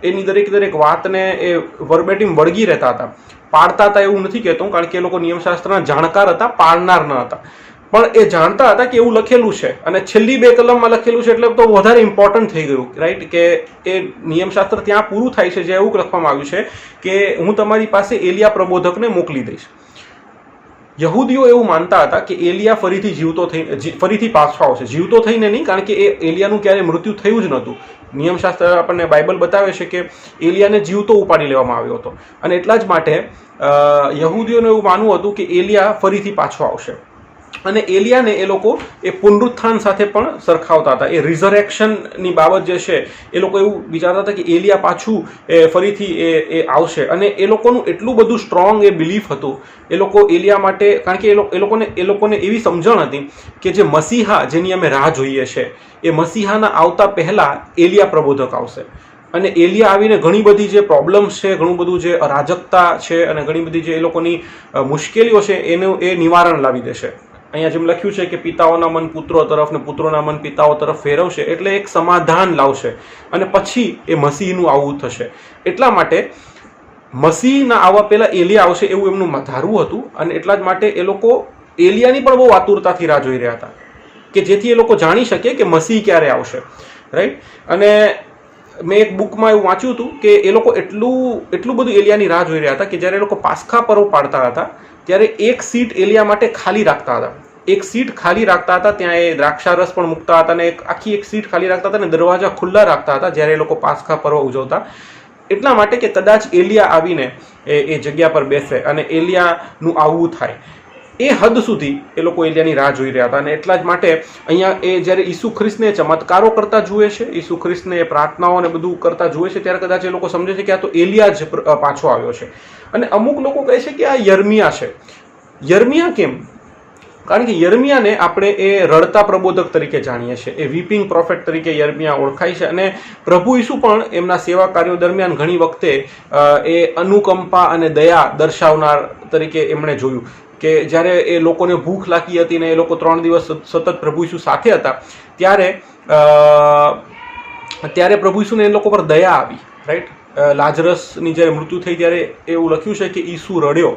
એની દરેક વાતને એ વર્બેટિમ વળગી રહેતા હતા, પાડતા હતા એવું નથી કહેતો, કારણ કે એ લોકો નિયમશાસ્ત્રના જાણકાર હતા, પાડનાર ન હતા, પણ એ જાણતા હતા કે એવું લખેલું છે અને છેલ્લી 2 કલમમાં લખેલું છે એટલે તો વધારે ઇમ્પોર્ટન્ટ થઈ ગયું, રાઈટ? કે એ નિયમશાસ્ત્ર ત્યાં પૂરું થાય છે જ્યાં એવું લખવામાં આવ્યું છે કે હું તમારી પાસે એલિયા પ્રબોધકને મોકલી દઈશ. યહૂદીઓ એવું માનતા હતા કે એલિયા ફરીથી પાછો આવશે, જીવતો થઈને નહીં, કારણ કે એ એલિયાનું ક્યારેય મૃત્યુ થયું જ નહોતું. નિયમશાસ્ત્ર આપણને બાઇબલ બતાવે છે કે એલિયાને જીવતો ઉપાડી લેવામાં આવ્યો હતો, અને એટલા જ માટે યહૂદીઓને એવું માનવું હતું કે એલિયા ફરીથી પાછો આવશે. અને એલિયાને એ લોકો એ પુનરુત્થાન સાથે પણ સરખાવતા હતા. એ રિઝરેક્શનની બાબત જે છે એ લોકો એવું વિચારતા હતા કે એલિયા પાછું ફરીથી એ આવશે. અને એ લોકોનું એટલું બધું સ્ટ્રોંગ એ બિલીફ હતું એ લોકો એલિયા માટે, કારણ કે એ લોકોને એવી સમજણ હતી કે જે મસીહા જેની અમે રાહ જોઈએ છે, એ મસીહાના આવતા પહેલા એલિયા પ્રબોધક આવશે. અને એલિયા આવીને ઘણી બધી જે પ્રોબ્લેમ્સ છે, ઘણું બધું જે અરાજકતા છે અને ઘણી બધી જે એ લોકોની મુશ્કેલીઓ છે એનું એ નિવારણ લાવી દેશે. અહીંયા જેમ લખ્યું છે કે પિતાઓના મન પુત્રો તરફ ને પુત્રોના મન પિતાઓ તરફ ફેરવશે, એટલે એક સમાધાન લાવશે અને પછી એ મસીહનું આવવું થશે. એટલા માટે મસીહના આવવા પહેલા એલિયા આવશે એવું એમનું ધારવું હતું, અને એટલા જ માટે એ લોકો એલિયાની પણ બહુ આતુરતાથી રાહ જોઈ રહ્યા હતા કે જેથી એ લોકો જાણી શકે કે મસીહ ક્યારે આવશે, રાઈટ? અને મેં એક બુકમાં એવું વાંચ્યું હતું કે એ લોકો એટલું બધું એલિયાની રાહ જોઈ રહ્યા હતા કે જ્યારે એ લોકો પાસ્ખા પર્વ પાડતા હતા ત્યારે એક સીટ એલિયા માટે ખાલી રાખતા હતા. એક સીટ ખાલી રાખતા હતા, ત્યાં એ દ્રાક્ષારસ પણ મૂકતા હતા, અને આખી એક સીટ ખાલી રાખતા હતા અને દરવાજા ખુલ્લા રાખતા હતા જ્યારે એ લોકો પાસ્ખા પર્વ ઉજવતા, એટલા માટે કે કદાચ એલિયા આવીને એ જગ્યા પર બેસે અને એલિયાનું આવવું થાય. એ હદ સુધી એ લોકો એલિયાની રાહ જોઈ રહ્યા હતા. અને એટલા જ માટે અહીંયા એ જ્યારે ઈસુ ખ્રિસ્તને ચમત્કારો કરતા જુએ છે, ઈસુ ખ્રિસ્તને પ્રાર્થનાઓ અને બધું કરતા જુએ છે, ત્યારે કદાચ એ લોકો સમજે છે કે આ તો એલિયા જ પાછો આવ્યો છે. અને અમુક લોકો કહે છે કે આ યર્મિયા છે. યર્મિયા કેમ? કારણ કે યર્મિયાને આપણે એ રડતા પ્રબોધક તરીકે જાણીએ છીએ, એ વીપિંગ પ્રોફેટ તરીકે યર્મિયા ઓળખાય છે. અને પ્રભુ ઈસુ પણ એમના સેવા કાર્યો દરમિયાન ઘણી વખતે એ અનુકંપા અને દયા દર્શાવનાર તરીકે એમણે જોયું કે જ્યારે એ લોકોને ભૂખ લાગી હતી ને એ લોકો 3 દિવસ સતત પ્રભુ ઈસુ સાથે હતા, ત્યારે પ્રભુ ઈસુને એ લોકો પર દયા આવી, રાઈટ? લાજરસની જ્યારે મૃત્યુ થઈ ત્યારે એવું લખ્યું છે કે ઈસુ રડ્યો,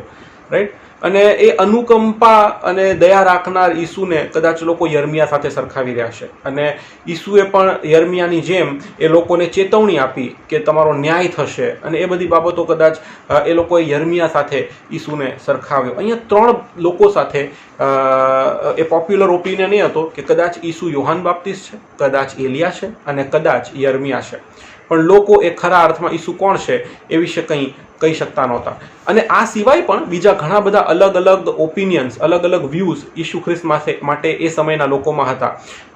રાઈટ? અને એ અનુકંપા અને દયા રાખનાર ઈસુને કદાચ લોકો યર્મિયા સાથે સરખાવી રહ્યા છે. અને ઈસુએ પણ યર્મિયાની જેમ એ લોકોને ચેતવણી આપી કે તમારો ન્યાય થશે, અને એ બધી બાબતો કદાચ એ લોકોએ યર્મિયા સાથે ઈસુને સરખાવ્યો. અહીંયા 3 લોકો સાથે એ પોપ્યુલર ઓપિનિયન એ હતો કે કદાચ ઈસુ યોહાન બાપ્તિસ્ત છે, કદાચ એલિયા છે અને કદાચ યર્મિયા છે. પણ લોકો એ ખરા અર્થમાં ઈસુ કોણ છે એ વિશે કંઈ કહી શકતા નહોતા. અને આ સિવાય પણ બીજા ઘણા બધા અલગ અલગ ઓપિનિયન્સ, અલગ અલગ વ્યૂઝ ઈસુ ખ્રિસ્ત માટે એ સમયના લોકોમાં હતા.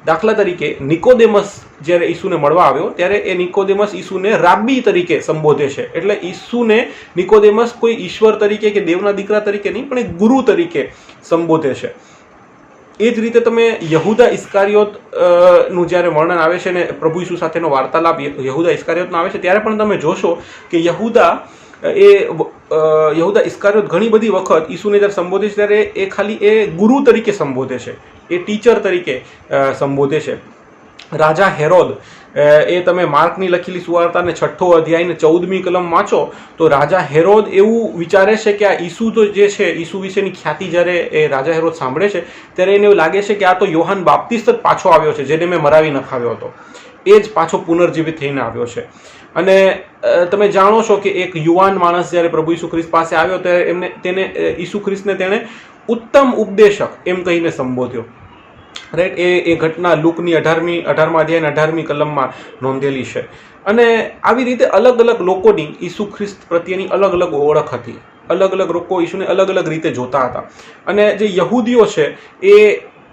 દાખલા તરીકે નિકોદેમસ જ્યારે ઈસુને મળવા આવ્યો ત્યારે એ નિકોદેમસ ઈસુને રાબ્બી તરીકે સંબોધે છે. એટલે ઈસુને નિકોદેમસ કોઈ ઈશ્વર તરીકે કે દેવના દીકરા તરીકે નહીં, પણ એક ગુરુ તરીકે સંબોધે છે. એ જ રીતે તમે યહૂદા ઇસ્કારિયોત નું જ્યારે વર્ણન આવે છે ને પ્રભુ ઈસુ સાથેનો વાર્તાલાપ યહૂદા ઇસ્કારિયોતનો આવે છે, ત્યારે પણ તમે જોશો કે યહૂદા ઇસ્કારિયોત ઘણી બધી વખત ઈસુને જ્યારે સંબોધે છે ત્યારે એ ખાલી એ ગુરુ તરીકે સંબોધે છે, એ ટીચર તરીકે સંબોધે છે. રાજા હેરોદ, એ તમે માર્કની લખેલી સુવાર્તાને 6ઠ્ઠો અધ્યાય ને 14મી કલમ વાંચો તો રાજા હેરોદ એવું વિચારે છે કે આ ઈસુ તો જે છે, ઈસુ વિશેની ખ્યાતિ જ્યારે એ રાજા હેરોદ સાંભળે છે ત્યારે એને એવું લાગે છે કે આ તો યોહાન બાપ્તિસ્ત જ પાછો આવ્યો છે, જેને મેં મરાવી નખાવ્યો હતો, એ જ પાછો પુનર્જીવિત થઈને આવ્યો છે. અને તમે જાણો છો કે એક યુવાન માણસ જ્યારે પ્રભુ ઈસુ ખ્રિસ્ત પાસે આવ્યો ત્યારે તેને ઈસુ ખ્રિસ્તને તેણે ઉત્તમ ઉપદેશક એમ કહીને સંબોધ્યો, રાઈટ? એ ઘટના લૂકની 18મા અધ્યાય 18મી કલમમાં નોંધેલી છે. અને આવી રીતે અલગ અલગ લોકોની ઈસુ ખ્રિસ્ત પ્રત્યેની અલગ અલગ ઓળખ હતી. અલગ અલગ લોકો ઈસુને અલગ અલગ રીતે જોતા હતા. અને જે યહૂદીઓ છે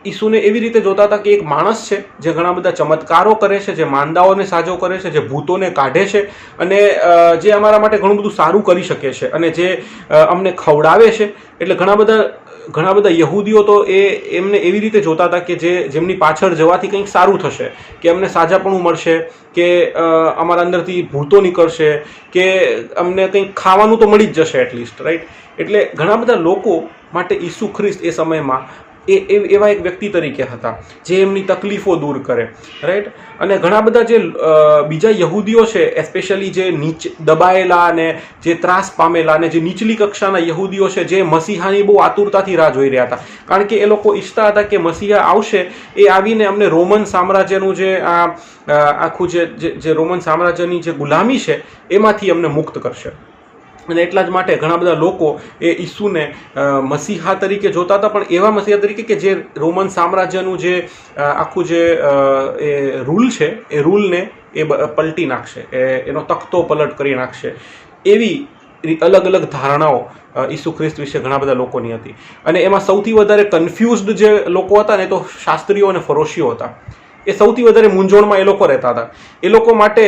ઈસુને એવી રીતે જોતા હતા કે એક માણસ છે જે ઘણા બધા ચમત્કારો કરે છે, જે માંદાઓને સાજો કરે છે, જે ભૂતોને કાઢે છે અને જે અમારા માટે ઘણું બધું સારું કરી શકે છે અને જે અમને ખવડાવે છે. એટલે ઘણા બધા યહૂદીઓ તો એમને એવી રીતે જોતા હતા કે જેમની પાછળ જવાથી કંઈક સારું થશે, કે અમને સાજાપણું મળશે, કે અમારા અંદરથી ભૂતો નીકળશે, કે અમને કંઈક ખાવાનું તો મળી જ જશે એટલીસ્ટ, રાઈટ. એટલે ઘણા બધા લોકો માટે ઈસુ ખ્રિસ્ત એ સમયમાં એવા એક વ્યક્તિ તરીકે હતા જે એમની તકલીફો દૂર કરે, રાઈટ. અને ઘણા બધા જે બીજા યહૂદીઓ છે, એસ્પેશિયલી જે દબાયેલા અને જે ત્રાસ પામેલા અને જે નીચલી કક્ષાના યહૂદીઓ છે, જે મસીહાની બહુ આતુરતાથી રાહ જોઈ રહ્યા હતા, કારણ કે એ લોકો ઈચ્છતા હતા કે મસીહા આવશે, એ આવીને અમને રોમન સામ્રાજ્યનું જે આખું જે રોમન સામ્રાજ્યની જે ગુલામી છે એમાંથી અમને મુક્ત કરશે. અને એટલા જ માટે ઘણા બધા લોકો એ ઈસુને મસીહા તરીકે જોતા હતા, પણ એવા મસીહા તરીકે કે જે રોમન સામ્રાજ્યનું જે આખું જે એ રૂલ છે એ રૂલને એ પલટી નાખશે, એનો તખતો પલટ કરી નાખશે. એવી અલગ અલગ ધારણાઓ ઈસુ ખ્રિસ્ત વિશે ઘણા બધા લોકોની હતી. અને એમાં સૌથી વધારે કન્ફ્યુઝડ જે લોકો હતા ને તો શાસ્ત્રીઓ અને ફરોશીઓ હતા. એ સૌથી વધારે મૂંઝવણમાં એ લોકો રહેતા હતા. એ લોકો માટે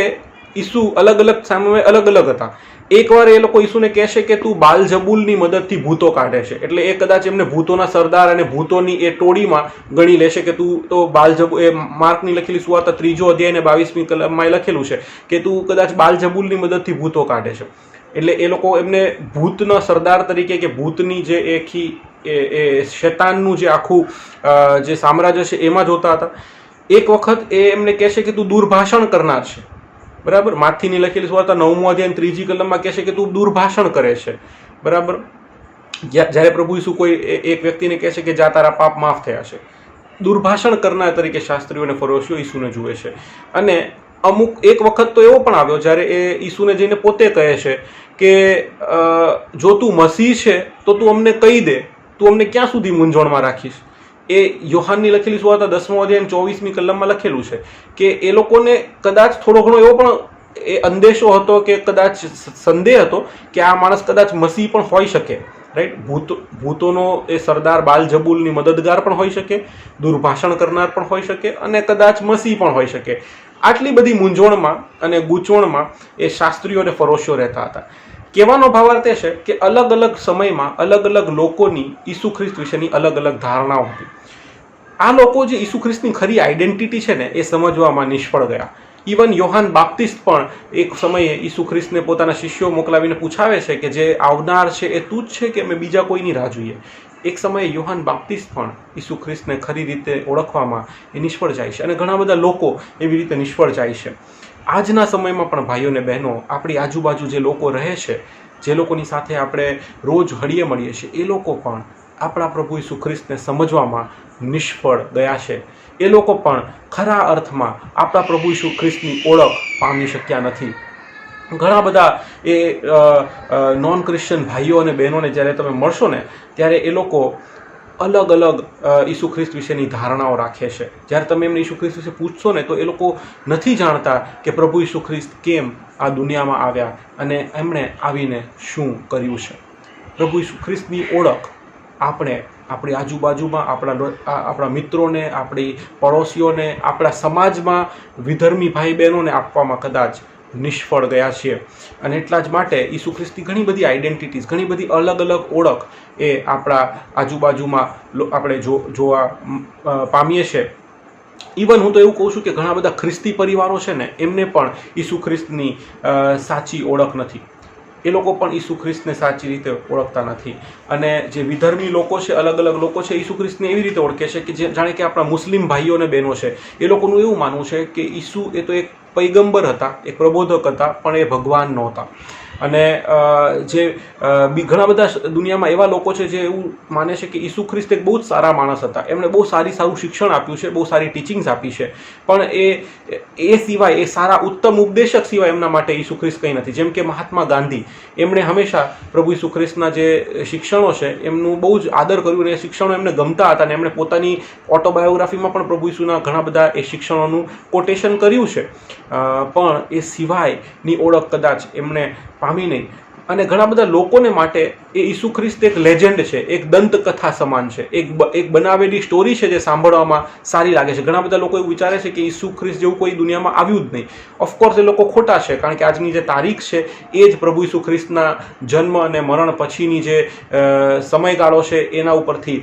ઈસુ અલગ અલગ સામે અલગ અલગ હતા. એકવાર એ લોકો ઈસુને કહેશે કે તું બાલજબૂલની મદદથી ભૂતો કાઢે છે, એટલે એ કદાચ એમને ભૂતોના સરદાર અને ભૂતોની એ ટોળીમાં ગણી લેશે કે તું તો બાલજબૂલ, એ માર્કની લખેલી સુવાર્તા 3 અધ્યાય ને 22મી કલમમાં લખેલું છે કે તું કદાચ બાલજબૂલની મદદથી ભૂતો કાઢે છે. એટલે એ લોકો એમને ભૂતના સરદાર તરીકે કે ભૂતની જે એ શેતાનનું જે આખું જે સામ્રાજ્ય છે એમાં જોતા હતા. એક વખત એ એમને કહેશે કે તું દુર્ભાષણ કરનાર છે, બરાબર. માથીની લખેલી સુવાર્તા 9મો અધ્યાય 3જી કલમમાં કહેશે કે તું દુર્ભાષણ કરે છે, બરાબર. જ્યારે પ્રભુ ઈસુ કોઈ એક વ્યક્તિને કહેશે કે જા તારા પાપ માફ થયા છે, દુર્ભાષણ કરનાર તરીકે શાસ્ત્રીઓ અને ફરોશીઓ ઈસુને જુએ છે. અને એક વખત તો એવો પણ આવ્યો જ્યારે એ ઈસુને જઈને પોતે કહે છે કે જો તું મસીહ છે તો તું અમને કહી દે, તું અમને ક્યાં સુધી મૂંઝવણમાં રાખીશ. એ યોહાનની લખેલી સુવાર્તા 10મો અધ્યાય 24મી કલમમાં લખેલું છે કે એ લોકોને કદાચ થોડો ઘણો એવો પણ એ અંદેશો હતો કે કદાચ સંદેહ હતો કે આ માણસ કદાચ મસીહ પણ હોઈ શકે, રાઈટ. ભૂતોનો એ સરદાર બાલજબૂલની મદદગાર પણ હોઈ શકે, દુર્ભાષણ કરનાર પણ હોઈ શકે અને કદાચ મસીહ પણ હોઈ શકે. આટલી બધી મૂંઝવણમાં અને ગૂંચવણમાં એ શાસ્ત્રીઓ અને ફરોશીઓ રહેતા હતા. કહેવાનો ભાવાર્થ એ છે કે અલગ અલગ સમયમાં અલગ અલગ લોકોની ઈસુ ખ્રિસ્ત વિશેની અલગ અલગ ધારણાઓ હતી. આ લોકો જે ઈસુ ખ્રિસ્તની ખરી આઈડેન્ટિટી છે ને એ સમજવામાં નિષ્ફળ ગયા. ઇવન યોહાન બાપ્ટિસ્ટ પણ એક સમયે ઈસુ ખ્રિસ્તને પોતાના શિષ્યો મોકલાવીને પૂછાવે છે કે જે આવનાર છે એ તું જ છે કે અમે બીજા કોઈની રાહ જોઈએ. એક સમયે યોહાન બાપ્ટિસ્ટ પણ ઈસુ ખ્રિસ્તને ખરી રીતે ઓળખવામાં એ નિષ્ફળ જાય છે અને ઘણા બધા લોકો એવી રીતે નિષ્ફળ જાય છે. આજના સમયમાં પણ ભાઈઓ અને બહેનો, આપણી આજુબાજુ જે લોકો રહે છે, જે લોકોની સાથે આપણે રોજ હળીએ મળીએ છીએ, એ લોકો પણ આપણા પ્રભુ ઈસુ ખ્રિસ્તને સમજવામાં નિષ્ફળ ગયા છે. એ લોકો પણ ખરા અર્થમાં આપણા પ્રભુ ઈસુ ખ્રિસ્તની ઓળખ પામી શક્યા નથી. ઘણા બધા એ નોન ક્રિશ્ચન ભાઈઓ અને બહેનોને જ્યારે તમે મળશો ને ત્યારે એ લોકો અલગ અલગ ઈસુ ખ્રિસ્ત વિશેની ધારણાઓ રાખે છે. જ્યારે તમે એમને ઈસુ ખ્રિસ્ત વિશે પૂછશો ને તો એ લોકો નથી જાણતા કે પ્રભુ ઈસુ ખ્રિસ્ત કેમ આ દુનિયામાં આવ્યા અને એમણે આવીને શું કર્યું છે. પ્રભુ ઈસુ ખ્રિસ્તની ઓળખ આપણે આપણી આજુબાજુમાં આપણા મિત્રોને, આપણી પડોશીઓને, આપણા સમાજમાં વિધર્મી ભાઈ બહેનોને આપવામાં કદાચ નિષ્ફળ ગયા છીએ. અને એટલા જ માટે ઈસુ ખ્રિસ્તની ઘણી બધી આઈડેન્ટિટીઝ, ઘણી બધી અલગ અલગ ઓળખ એ આપણા આજુબાજુમાં આપણે જોવા પામીએ છીએ. ઇવન હું તો એવું કહું છું કે ઘણા બધા ખ્રિસ્તી પરિવારો છે ને એમને પણ ઈસુ ખ્રિસ્તની સાચી ઓળખ નથી. એ લોકો પણ ઈસુ ખ્રિસ્તને સાચી રીતે ઓળખતા નથી. અને જે વિધર્મી લોકો છે, અલગ અલગ લોકો છે, ઈસુ ખ્રિસ્તને એવી રીતે ઓળખે છે કે જાણે કે આપણા મુસ્લિમ ભાઈઓ અને બહેનો છે, એ લોકોનું એવું માનવું છે કે ઈસુ એ તો એક પૈગંબર હતા, એક પ્રબોધક હતા, પણ એ ભગવાન નહોતા. અને જે ઘણા બધા દુનિયામાં એવા લોકો છે જે એવું માને છે કે ઈસુ ખ્રિસ્ત એક બહુ જ સારા માણસ હતા, એમણે બહુ સારું શિક્ષણ આપ્યું છે, બહુ સારી ટીચિંગ્સ આપી છે, પણ એ સિવાય, એ સારા ઉત્તમ ઉપદેશક સિવાય એમના માટે ઈસુ ખ્રિસ્ત કંઈ નથી. જેમ કે મહાત્મા ગાંધી, એમણે હંમેશા પ્રભુ ઈસુ ખ્રિસ્તના જે શિક્ષણો છે એમનું બહુ જ આદર કર્યું અને એ શિક્ષણો એમને ગમતા હતા અને એમણે પોતાની ઓટોબાયોગ્રાફીમાં પણ પ્રભુ ઈસુના ઘણા બધા એ શિક્ષણોનું કોટેશન કર્યું છે. પણ એ સિવાયની ઓળખ કદાચ એમણે પામી નહીં. અને ઘણા બધા લોકોને માટે એ ઈસુ ખ્રિસ્ત એક લેજેન્ડ છે, એક દંતકથા સમાન છે, એક બનાવેલી સ્ટોરી છે જે સાંભળવામાં સારી લાગે છે. ઘણા બધા લોકો એવું વિચારે છે કે ઈસુ ખ્રિસ્ત જેવું કોઈ દુનિયામાં આવ્યું જ નહીં. ઓફકોર્સ એ લોકો ખોટા છે, કારણ કે આજની જે તારીખ છે એ જ પ્રભુ ઈસુ ખ્રિસ્તના જન્મ અને મરણ પછીની જે સમયગાળો છે એના ઉપરથી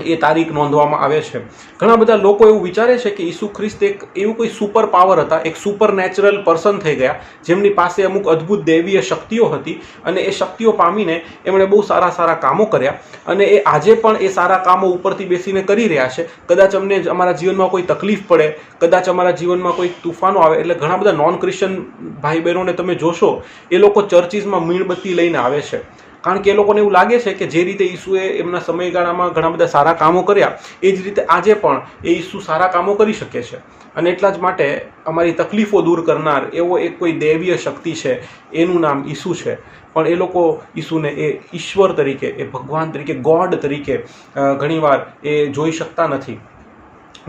એ તારીખ નોંધવામાં આવે છે. ઘણા બધા લોકો એવું વિચારે છે કે ઈસુ ખ્રિસ્ત એક એવું કોઈ સુપર પાવર હતા, એક સુપર નેચરલ પર્સન થઈ ગયા જેમની પાસે અમુક અદ્ભુત દૈવીય શક્તિઓ હતી અને એ શક્તિઓ પામીને એમણે બહુ સારા સારા કામો કર્યા અને એ આજે પણ એ સારા કામો ઉપરથી બેસીને કરી રહ્યા છે. કદાચ અમને અમારા જીવનમાં કોઈ તકલીફ પડે, કદાચ અમારા જીવનમાં કોઈ તુફાનો આવે, એટલે ઘણા બધા નોન ક્રિશ્ચન ભાઈ બહેનોને તમે જોશો એ લોકો ચર્ચીસમાં મીણબત્તી લઈને આવે છે, કારણ કે એ લોકોને એવું લાગે છે કે જે રીતે ઈસુએ એમના સમયગાળામાં ઘણા બધા સારા કામો કર્યા એ જ રીતે આજે પણ એ ઈસુ સારા કામો કરી શકે છે. અને એટલા જ માટે અમારી તકલીફો દૂર કરનાર એવો એક કોઈ દૈવીય શક્તિ છે, એનું નામ ઈસુ છે. પણ એ લોકો ઈસુને એ ઈશ્વર તરીકે, એ ભગવાન તરીકે, ગોડ તરીકે ઘણીવાર એ જોઈ શકતા નથી,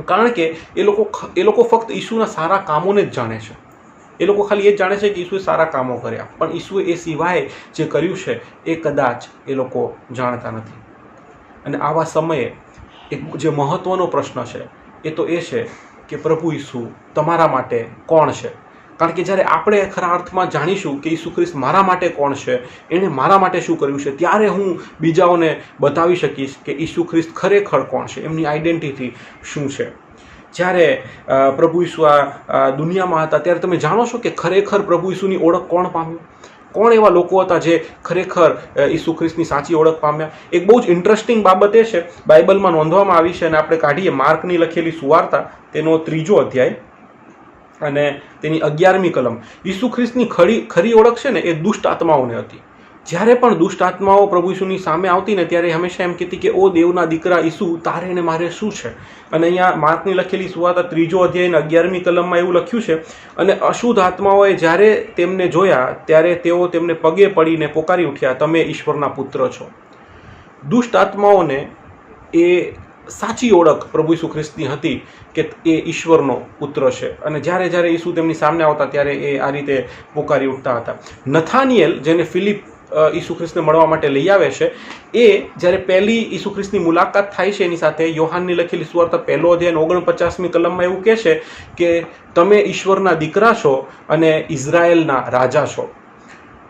કારણ કે એ લોકો ફક્ત ઈસુના સારા કામોને જ જાણે છે. એ લોકો ખાલી એ જ જાણે છે કે ઈસુએ સારા કામો કર્યા, પણ ઈસુએ એ સિવાય જે કર્યું છે એ કદાચ એ લોકો જાણતા નથી. અને આવા સમયે એક જે મહત્વનો પ્રશ્ન છે એ તો એ છે કે પ્રભુ ઈસુ તમારા માટે કોણ છે? કારણ કે જ્યારે આપણે ખરા અર્થમાં જાણીશું કે ઈસુ ખ્રિસ્ત મારા માટે કોણ છે, એણે મારા માટે શું કર્યું છે, ત્યારે હું બીજાઓને બતાવી શકીશ કે ઈસુ ખ્રિસ્ત ખરેખર કોણ છે, એમની આઈડેન્ટિટી શું છે. જ્યારે પ્રભુ ઈસુ આ દુનિયામાં હતા ત્યારે તમે જાણો છો કે ખરેખર પ્રભુ ઈસુની ઓળખ કોણ પામ્યું? કોણ એવા લોકો હતા જે ખરેખર ઈસુ ખ્રિસ્તની સાચી ઓળખ પામ્યા? એક બહુ જ ઇન્ટરેસ્ટિંગ બાબત એ છે, બાઇબલમાં નોંધવામાં આવી છે અને આપણે કાઢીએ માર્કની લખેલી સુવાર્તા, તેનો 3 અધ્યાય અને તેની 11મી કલમ. ઈસુ ખ્રિસ્તની ખરી ઓળખ છે ને એ દુષ્ટ આત્માઓને હતી. જ્યારે પણ દુષ્ટ આત્માઓ પ્રભુ ઈસુની સામે આવતી ને ત્યારે હંમેશા એમ કહેતી કે ઓ દેવના દીકરા ઈસુ, તારે ને મારે શું છે? અને અહીંયા માર્કની લખેલી સુવાર્તા 3 અધ્યાય 11મી કલમમાં એવું લખ્યું છે, અને અશુદ્ધ આત્માઓએ જ્યારે તેમને જોયા ત્યારે તેઓ તેમને પગે પડીને પોકારી ઉઠ્યા, તમે ઈશ્વરના પુત્ર છો. દુષ્ટ આત્માઓને એ સાચી ઓળખ પ્રભુ ઈસુ ખ્રિસ્તની હતી કે એ ઈશ્વરનો પુત્ર છે. અને જ્યારે જ્યારે ઈસુ તેમની સામે આવતા ત્યારે એ આ રીતે પોકારી ઉઠતા હતા. નથાનિયેલ, જેને ફિલિપ ઈસુ ખ્રિસ્તને મળવા માટે લઈ આવે છે, એ જ્યારે પહેલી ઈસુ ખ્રિસ્તની મુલાકાત થાય છે એની સાથે, યોહાનની લખેલી સુવાર્તા 1 અધ્યાય 49મી કલમમાં એવું કહે છે કે તમે ઈશ્વરના દીકરા છો અને ઇઝરાયેલના રાજા છો.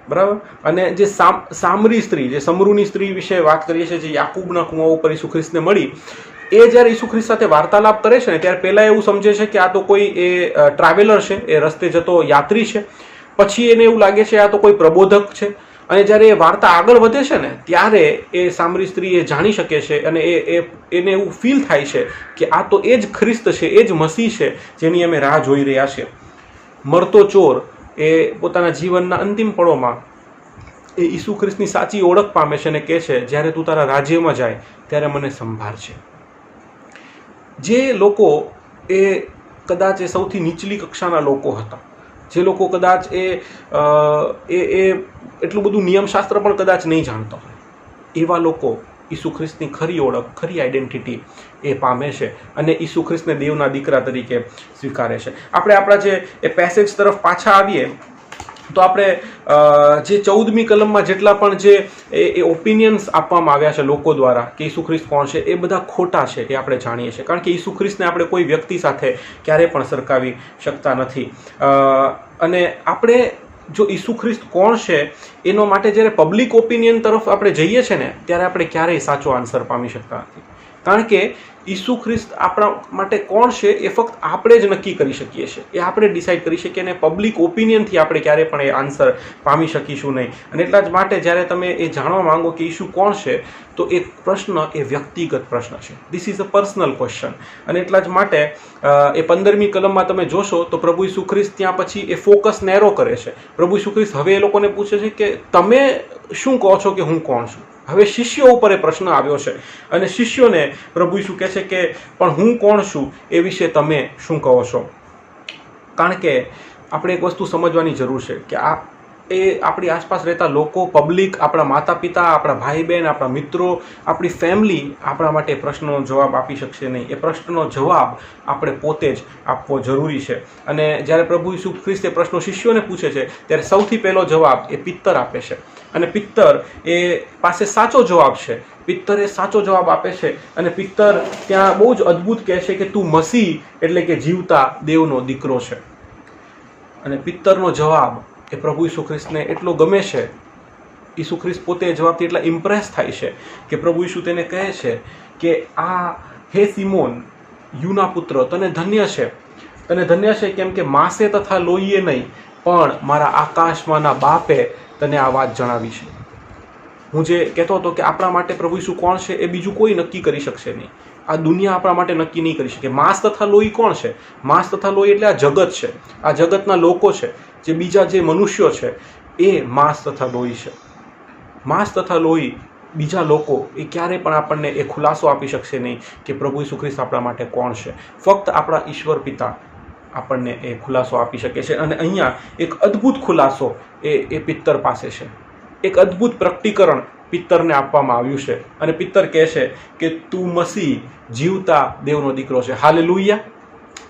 બરાબર? અને જે સામરી સ્ત્રી, જે સમરૂની સ્ત્રી વિશે વાત કરીએ છીએ, જે યાકૂબના કુવા ઉપર ઈસુ ખ્રિસ્તને મળી, એ જ્યારે ઈસુ ખ્રિસ્ત સાથે વાર્તાલાપ કરે છે ને ત્યારે પહેલાં એવું સમજે છે કે આ તો કોઈ એ ટ્રાવેલર છે, એ રસ્તે જતો યાત્રી છે. પછી એને એવું લાગે છે આ તો કોઈ પ્રબોધક છે. અને જ્યારે એ વાર્તા આગળ વધે છે ને ત્યારે એ સામરી સ્ત્રી એ જાણી શકે છે અને એને એવું ફીલ થાય છે કે આ તો એ જ ખ્રિસ્ત છે, એ જ મસીહ છે જેની અમે રાહ જોઈ રહ્યા છીએ. મરતો ચોર એ પોતાના જીવનના અંતિમ પળોમાં એ ઈસુ ખ્રિસ્તની સાચી ઓળખ પામે છે અને કહે છે, જ્યારે તું તારા રાજ્યમાં જાય ત્યારે મને સંભાળશે. જે લોકો એ કદાચ એ સૌથી નીચલી કક્ષાના લોકો હતા, જે લોકો કદાચ એ એટલું બધું નિયમશાસ્ત્ર પણ કદાચ નહીં જાણતા હોય, એવા લોકો ઈસુ ખ્રિસ્તની ખરી ઓળખ, ખરી આઈડેન્ટિટી એ પામે છે અને ઈસુ ખ્રિસ્તને દેવના દીકરા તરીકે સ્વીકારે છે. આપણે આપણા જે એ પેસેજ તરફ પાછા આવીએ તો આપણે જે 14મી કલમમાં જેટલા પણ જે એ ઓપિનિયન્સ આપવામાં આવ્યા છે લોકો દ્વારા કે ઈસુ ખ્રિસ્ત કોણ છે, એ બધા ખોટા છે, એ આપણે જાણીએ છીએ. કારણ કે ઈસુ ખ્રિસ્તને આપણે કોઈ વ્યક્તિ સાથે ક્યારેય પણ સરખાવી શકતા નથી. અને આપણે જો ઈસુ ખ્રિસ્ત કોણ છે એનો માટે જ્યારે પબ્લિક ઓપિનિયન તરફ આપણે જઈએ છીએ ને ત્યારે આપણે ક્યારેય સાચો આન્સર પામી શકતા નથી. કારણ કે ઈસુ ખ્રિસ્ત આપણા માટે કોણ છે એ ફક્ત આપણે જ નક્કી કરી શકીએ છીએ, એ આપણે ડિસાઇડ કરી શકીએ, અને પબ્લિક ઓપિનિયનથી આપણે ક્યારેય પણ એ આન્સર પામી શકીશું નહીં. અને એટલા જ માટે જ્યારે તમે એ જાણવા માંગો કે ઈસુ કોણ છે તો એ પ્રશ્ન એ વ્યક્તિગત પ્રશ્ન છે. This is a personal question. અને એટલા જ માટે એ 15મી કલમમાં તમે જોશો તો પ્રભુ ઈસુ ખ્રિસ્ત ત્યાં પછી એ ફોકસ નેરો કરે છે. પ્રભુ ઈસુ ખ્રિસ્ત હવે એ લોકોને પૂછે છે કે તમે શું કહો છો કે હું કોણ છું? હવે શિષ્યો ઉપર એ પ્રશ્ન આવ્યો છે અને શિષ્યોને પ્રભુ ઈસુ કહે છે કે પણ હું કોણ છું એ વિશે તમે શું કહો છો? કારણ કે આપણે એક વસ્તુ સમજવાની જરૂર છે કે આ એ આપણી આસપાસ રહેતા લોકો, પબ્લિક, આપણા માતા પિતા, આપણા ભાઈ બહેન, આપણા મિત્રો, આપણી ફેમિલી આપણા માટે પ્રશ્નનો જવાબ આપી શકશે નહીં. એ પ્રશ્નનો જવાબ આપણે પોતે જ આપવો જરૂરી છે. અને જ્યારે પ્રભુ ઈસુ ખ્રિસ્ત એ પ્રશ્નો શિષ્યોને પૂછે છે ત્યારે સૌથી પહેલો જવાબ એ પિત્તર આપે છે. અને પિત્તર એ પાસે સાચો જવાબ છે. પિત્તર એ સાચો જવાબ આપે છે. અને પિત્તર ત્યાં બહુ જ અદ્ભુત કહે છે કે તું મસીહ એટલે કે જીવતા દેવનો દીકરો છે. અને પિત્તરનો જવાબ એ પ્રભુ ઈસુ ખ્રિસ્તને એટલો ગમે છે. ઈસુ ખ્રિસ્ત પોતે એ જવાબથી એટલા ઇમ્પ્રેસ થાય છે કે પ્રભુ ઈસુ તેને કહે છે કે આ હે સિમોન, યુના પુત્ર, તને ધન્ય છે. તને ધન્ય છે કેમ કે માંસે તથા લોહીએ નહીં પણ મારા આકાશમાંના બાપે તને આ વાત જણાવી છે. હું જે કહેતો હતો કે આપણા માટે પ્રભુ ઈસુ કોણ છે એ બીજું કોઈ નક્કી કરી શકશે નહીં. આ દુનિયા આપણા માટે નક્કી નહીં કરી શકે. માંસ તથા લોહી કોણ છે? માંસ તથા લોહી એટલે આ જગત છે. આ જગતના લોકો છે, જે બીજા જે મનુષ્યો છે એ માંસ તથા લોહી છે. માંસ તથા લોહી, બીજા લોકો એ ક્યારેય પણ આપણને એ ખુલાસો આપી શકશે નહીં કે પ્રભુ ઈસુ ખ્રિસ્ત આપણા માટે કોણ છે. ફક્ત આપણા ઈશ્વર પિતા આપણને એ ખુલાસો આપી શકે છે. અને અહીંયા એક અદ્ભુત ખુલાસો એ પિત્તર પાસે છે. એક અદ્ભુત પ્રકટીકરણ પિત્તરને આપવામાં આવ્યું છે. અને પિત્તર કહે છે કે તું મસીહ, જીવતા દેવનો દીકરો છે. હાલેલુયા!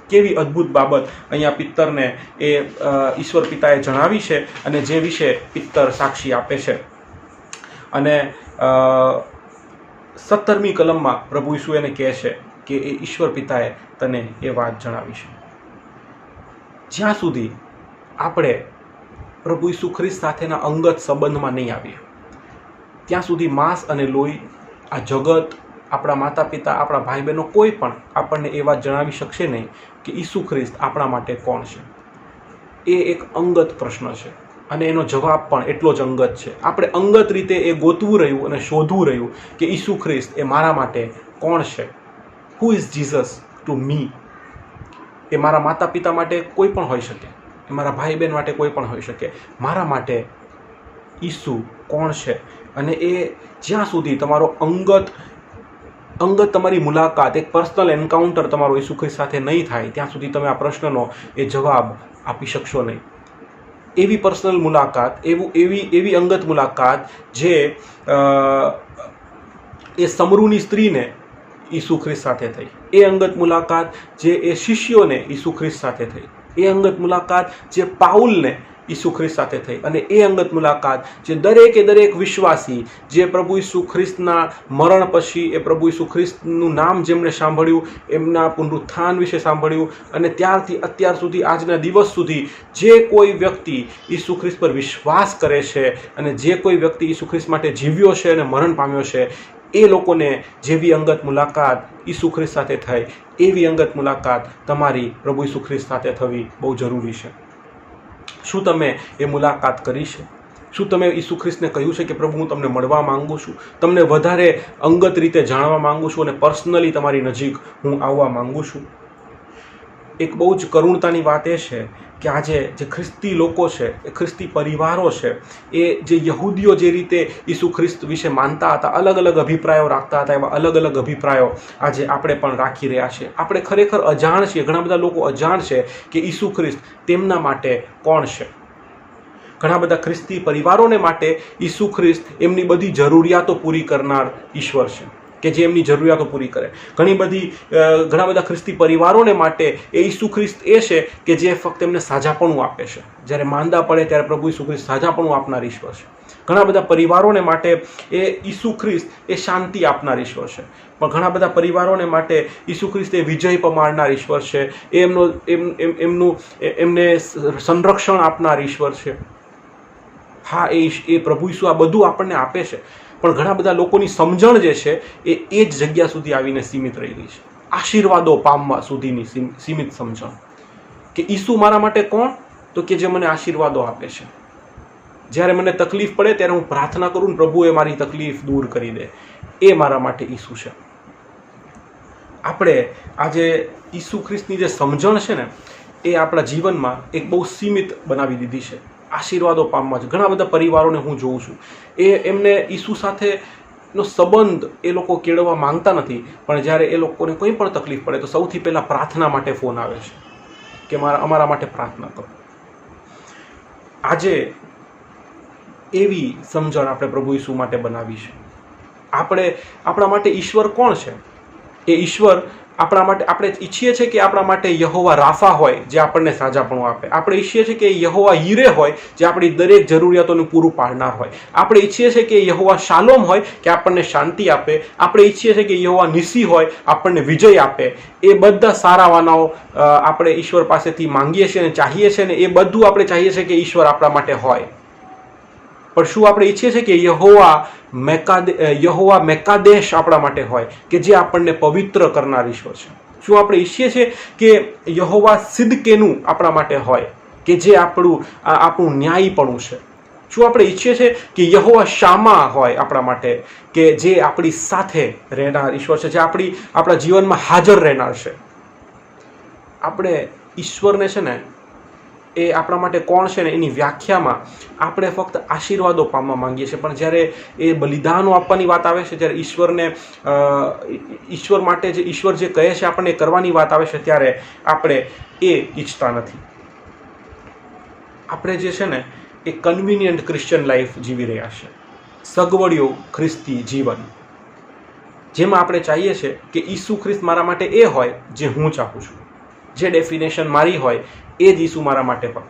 કેવી અદ્ભુત બાબત અહીંયા પિત્તરને એ ઈશ્વર પિતાએ જણાવી છે અને જે વિશે પિત્તર સાક્ષી આપે છે. અને 17મી કલમમાં પ્રભુ ઈસુ એને કહે છે કે એ ઈશ્વર પિતાએ તને એ વાત જણાવી છે. જ્યાં સુધી આપણે પ્રભુ ઈસુ ખ્રિસ્ત સાથેના અંગત સંબંધમાં નહીં આવીએ ત્યાં સુધી માંસ અને લોહી, આ જગત, આપણા માતા પિતા, આપણા ભાઈ બહેનો કોઈ પણ આપણને એ વાત જણાવી શકશે નહીં કે ઈસુ ખ્રિસ્ત આપણા માટે કોણ છે. એ એક અંગત પ્રશ્ન છે અને એનો જવાબ પણ એટલો જ અંગત છે. આપણે અંગત રીતે એ ગોતવું રહ્યું અને શોધવું રહ્યું કે ઈસુ ખ્રિસ્ત એ મારા માટે કોણ છે. Who is Jesus to me? એ મારા માતા પિતા માટે કોઈ પણ હોઈ શકે, એ મારા ભાઈ બહેન માટે કોઈ પણ હોઈ શકે. મારા માટે ઈસુ કોણ છે? અને એ જ્યાં સુધી તમારો અંગત તમારી મુલાકાત, એક પર્સનલ એન્કાઉન્ટર તમારો ઈસુ ખ્રિસ્ત સાથે નહીં થાય ત્યાં સુધી તમે આ પ્રશ્નનો એ જવાબ આપી શકશો નહીં. એવી પર્સનલ મુલાકાત, એવી અંગત મુલાકાત જે એ સમરૂની સ્ત્રીને ઈસુ ખ્રિસ્ત સાથે થઈ, એ અંગત મુલાકાત જે એ શિષ્યોને ઈસુ ખ્રિસ્ત સાથે થઈ, એ અંગત મુલાકાત જે પાઉલને ઈસુ ખ્રિસ્ત સાથે થઈ, અને એ અંગત મુલાકાત જે દરેક વિશ્વાસી જે પ્રભુ ઈસુ ખ્રિસ્તના મરણ પછી એ પ્રભુ ઈસુ ખ્રિસ્તનું નામ જેમણે સાંભળ્યું, એમના પુનરુત્થાન વિશે સાંભળ્યું, અને ત્યારથી અત્યાર સુધી, આજના દિવસ સુધી જે કોઈ વ્યક્તિ ઈસુ ખ્રિસ્ત પર વિશ્વાસ કરે છે અને જે કોઈ વ્યક્તિ ઈસુ ખ્રિસ્ત માટે જીવ્યો છે અને મરણ પામ્યો છે, એ લોકોને જેવી અંગત મુલાકાત ઈસુ ખ્રિસ્ત સાથે થઈ એવી અંગત મુલાકાત તમારી પ્રભુ ઈસુ ખ્રિસ્ત સાથે થવી બહુ જરૂરી છે. શું તમે એ મુલાકાત કરી છે? શું તમે ઈસુ ખ્રિસ્તને કહ્યું છે કે પ્રભુ હું તમને મળવા માંગુ છું, તમને વધારે અંગત રીતે જાણવા માંગુ છું અને પર્સનલી તમારી નજીક હું આવવા માંગુ છું? એક બહુ જ કરુણતાની વાત એ છે કે આજે જે ખ્રિસ્તી લોકો છે, એ ખ્રિસ્તી પરિવારો છે, એ જે યહૂદીઓ જે રીતે ઈસુ ખ્રિસ્ત વિશે માનતા હતા, અલગ અલગ અભિપ્રાયો રાખતા હતા, એવા અલગ અલગ અભિપ્રાયો આજે આપણે પણ રાખી રહ્યા છીએ. આપણે ખરેખર અજાણ છીએ, ઘણા બધા લોકો અજાણ છે કે ઈસુ ખ્રિસ્ત તેમના માટે કોણ છે. ઘણા બધા ખ્રિસ્તી પરિવારોને માટે ઈસુ ખ્રિસ્ત એમની બધી જરૂરિયાતો પૂરી કરનાર ઈશ્વર છે, કે જે એમની જરૂરિયાતો પૂરી કરે. ઘણા બધા ખ્રિસ્તી પરિવારોને માટે એ ઈસુ ખ્રિસ્ત એ છે કે જે ફક્ત એમને સાજાપણું આપે છે. જ્યારે માંદા પડે ત્યારે પ્રભુ ઈસુ ખ્રિસ્ત સાજાપણું આપનાર ઈશ્વર છે. ઘણા બધા પરિવારોને માટે એ ઈસુ ખ્રિસ્ત એ શાંતિ આપનાર ઈશ્વર છે. પણ ઘણા બધા પરિવારોને માટે ઈસુ ખ્રિસ્ત એ વિજય પમાડનાર ઈશ્વર છે. એમને સંરક્ષણ આપનાર ઈશ્વર છે. હા, એ પ્રભુ ઈસુ આ બધું આપણને આપે છે. પણ ઘણા બધા લોકોની સમજણ જે છે એ જ જગ્યા સુધી આવીને સીમિત રહેલી છે. આશીર્વાદો પામવા સુધીની સીમિત સમજણ કે ઈસુ મારા માટે કોણ? તો કે જે મને આશીર્વાદો આપે છે. જ્યારે મને તકલીફ પડે ત્યારે હું પ્રાર્થના કરું ને પ્રભુ એ મારી તકલીફ દૂર કરી દે, એ મારા માટે ઈસુ છે. આપણે આજે ઈસુ ખ્રિસ્તની જે સમજણ છે ને એ આપણા જીવનમાં એક બહુ સીમિત બનાવી દીધી છે. આશીર્વાદો પામવા છે. ઘણા બધા પરિવારોને હું જોઉં છું, એમને ઈસુ સાથેનો સંબંધ એ લોકો કેળવવા માંગતા નથી, પણ જ્યારે એ લોકોને કોઈ પણ તકલીફ પડે તો સૌથી પહેલાં પ્રાર્થના માટે ફોન આવે છે કે અમારા માટે પ્રાર્થના કરો. આજે એવી સમજણ આપણે પ્રભુ ઈસુ માટે બનાવી છે. આપણા માટે ઈશ્વર કોણ છે? એ ઈશ્વર આપણા માટે, આપણે ઈચ્છીએ છીએ કે આપણા માટે યહોવા રાફા હોય, જે આપણને સાજાપણું આપે. આપણે ઈચ્છીએ છીએ કે યહોવા હીરે હોય, જે આપણી દરેક જરૂરિયાતોનું પૂરું પાડનાર હોય. આપણે ઈચ્છીએ છીએ કે યહોવા શાલોમ હોય, કે આપણને શાંતિ આપે. આપણે ઈચ્છીએ છીએ કે યહોવા નિસી હોય, આપણને વિજય આપે. એ બધા સારા વાનાઓ આપણે ઈશ્વર પાસેથી માંગીએ છીએ અને ચાહીએ છીએ, ને એ બધું આપણે ચાહીએ છીએ કે ઈશ્વર આપણા માટે હોય. પણ શું આપણે ઈચ્છીએ છીએ કે યહોવા મેકાદેશ આપણા માટે હોય, કે જે આપણને પવિત્ર કરનાર ઈશ્વર છે? શું આપણે ઈચ્છીએ છીએ કે યહોવા સિદ્ધકેનું આપણા માટે હોય, કે જે આપણું ન્યાયીપણું છે? શું આપણે ઈચ્છીએ છીએ કે યહોવા શામા હોય આપણા માટે, કે જે આપણી સાથે રહેનાર ઈશ્વર છે, જે આપણા જીવનમાં હાજર રહેનાર છે? આપણે ઈશ્વરને છે ને, એ આપણા માટે કોણ છે ને એની વ્યાખ્યામાં આપણે ફક્ત આશીર્વાદો પામવા માંગીએ છીએ. પણ જ્યારે એ બલિદાનો આપવાની વાત આવે છે, જ્યારે ઈશ્વર માટે જે ઈશ્વર જે કહે છે આપણને કરવાની વાત આવે છે, ત્યારે આપણે એ ઈચ્છતા નથી. આપણે જે છે ને એ કન્વિનિયન્ટ ક્રિશ્ચિયન લાઈફ જીવી રહ્યા છે, સગવડિયું ખ્રિસ્તી જીવન, જેમાં આપણે ચાહીએ છીએ કે ઈસુ ખ્રિસ્ત મારા માટે એ હોય જે હું ચાહું છું, જે ડેફિનેશન મારી હોય એ જ ઈસુ મારા માટે હોય.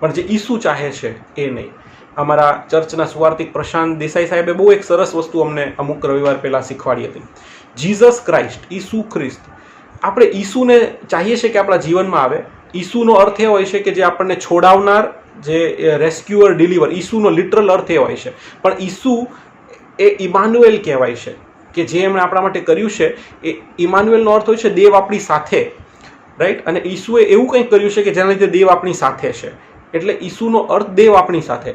પણ જે ઈસુ ચાહે છે એ નહીં. અમારા ચર્ચના સુવાર્તિક પ્રશાંત દેસાઈ સાહેબે બહુ એક સરસ વસ્તુ અમને અમુક રવિવાર પહેલાં શીખવાડી હતી. જીસસ ક્રાઇસ્ટ, ઈસુ ખ્રિસ્ત. આપણે ઈસુને ચાહીએ છીએ કે આપણા જીવનમાં આવે. ઈસુનો અર્થ એ હોય છે કે જે આપણને છોડાવનાર, જે રેસ્ક્યુઅર, ડિલિવર. ઈસુનો લિટરલ અર્થ એ હોય છે. પણ ઈસુ એ ઇમાનુએલ કહેવાય છે, કે જે એમણે આપણા માટે કર્યું છે. એ ઇમાનુએલનો અર્થ હોય છે દેવ આપણી સાથે, રાઈટ? અને ઈસુએ એવું કંઈક કર્યું છે કે જેના લીધે દેવ આપણી સાથે છે. એટલે ઈસુનો અર્થ દેવ આપણી સાથે.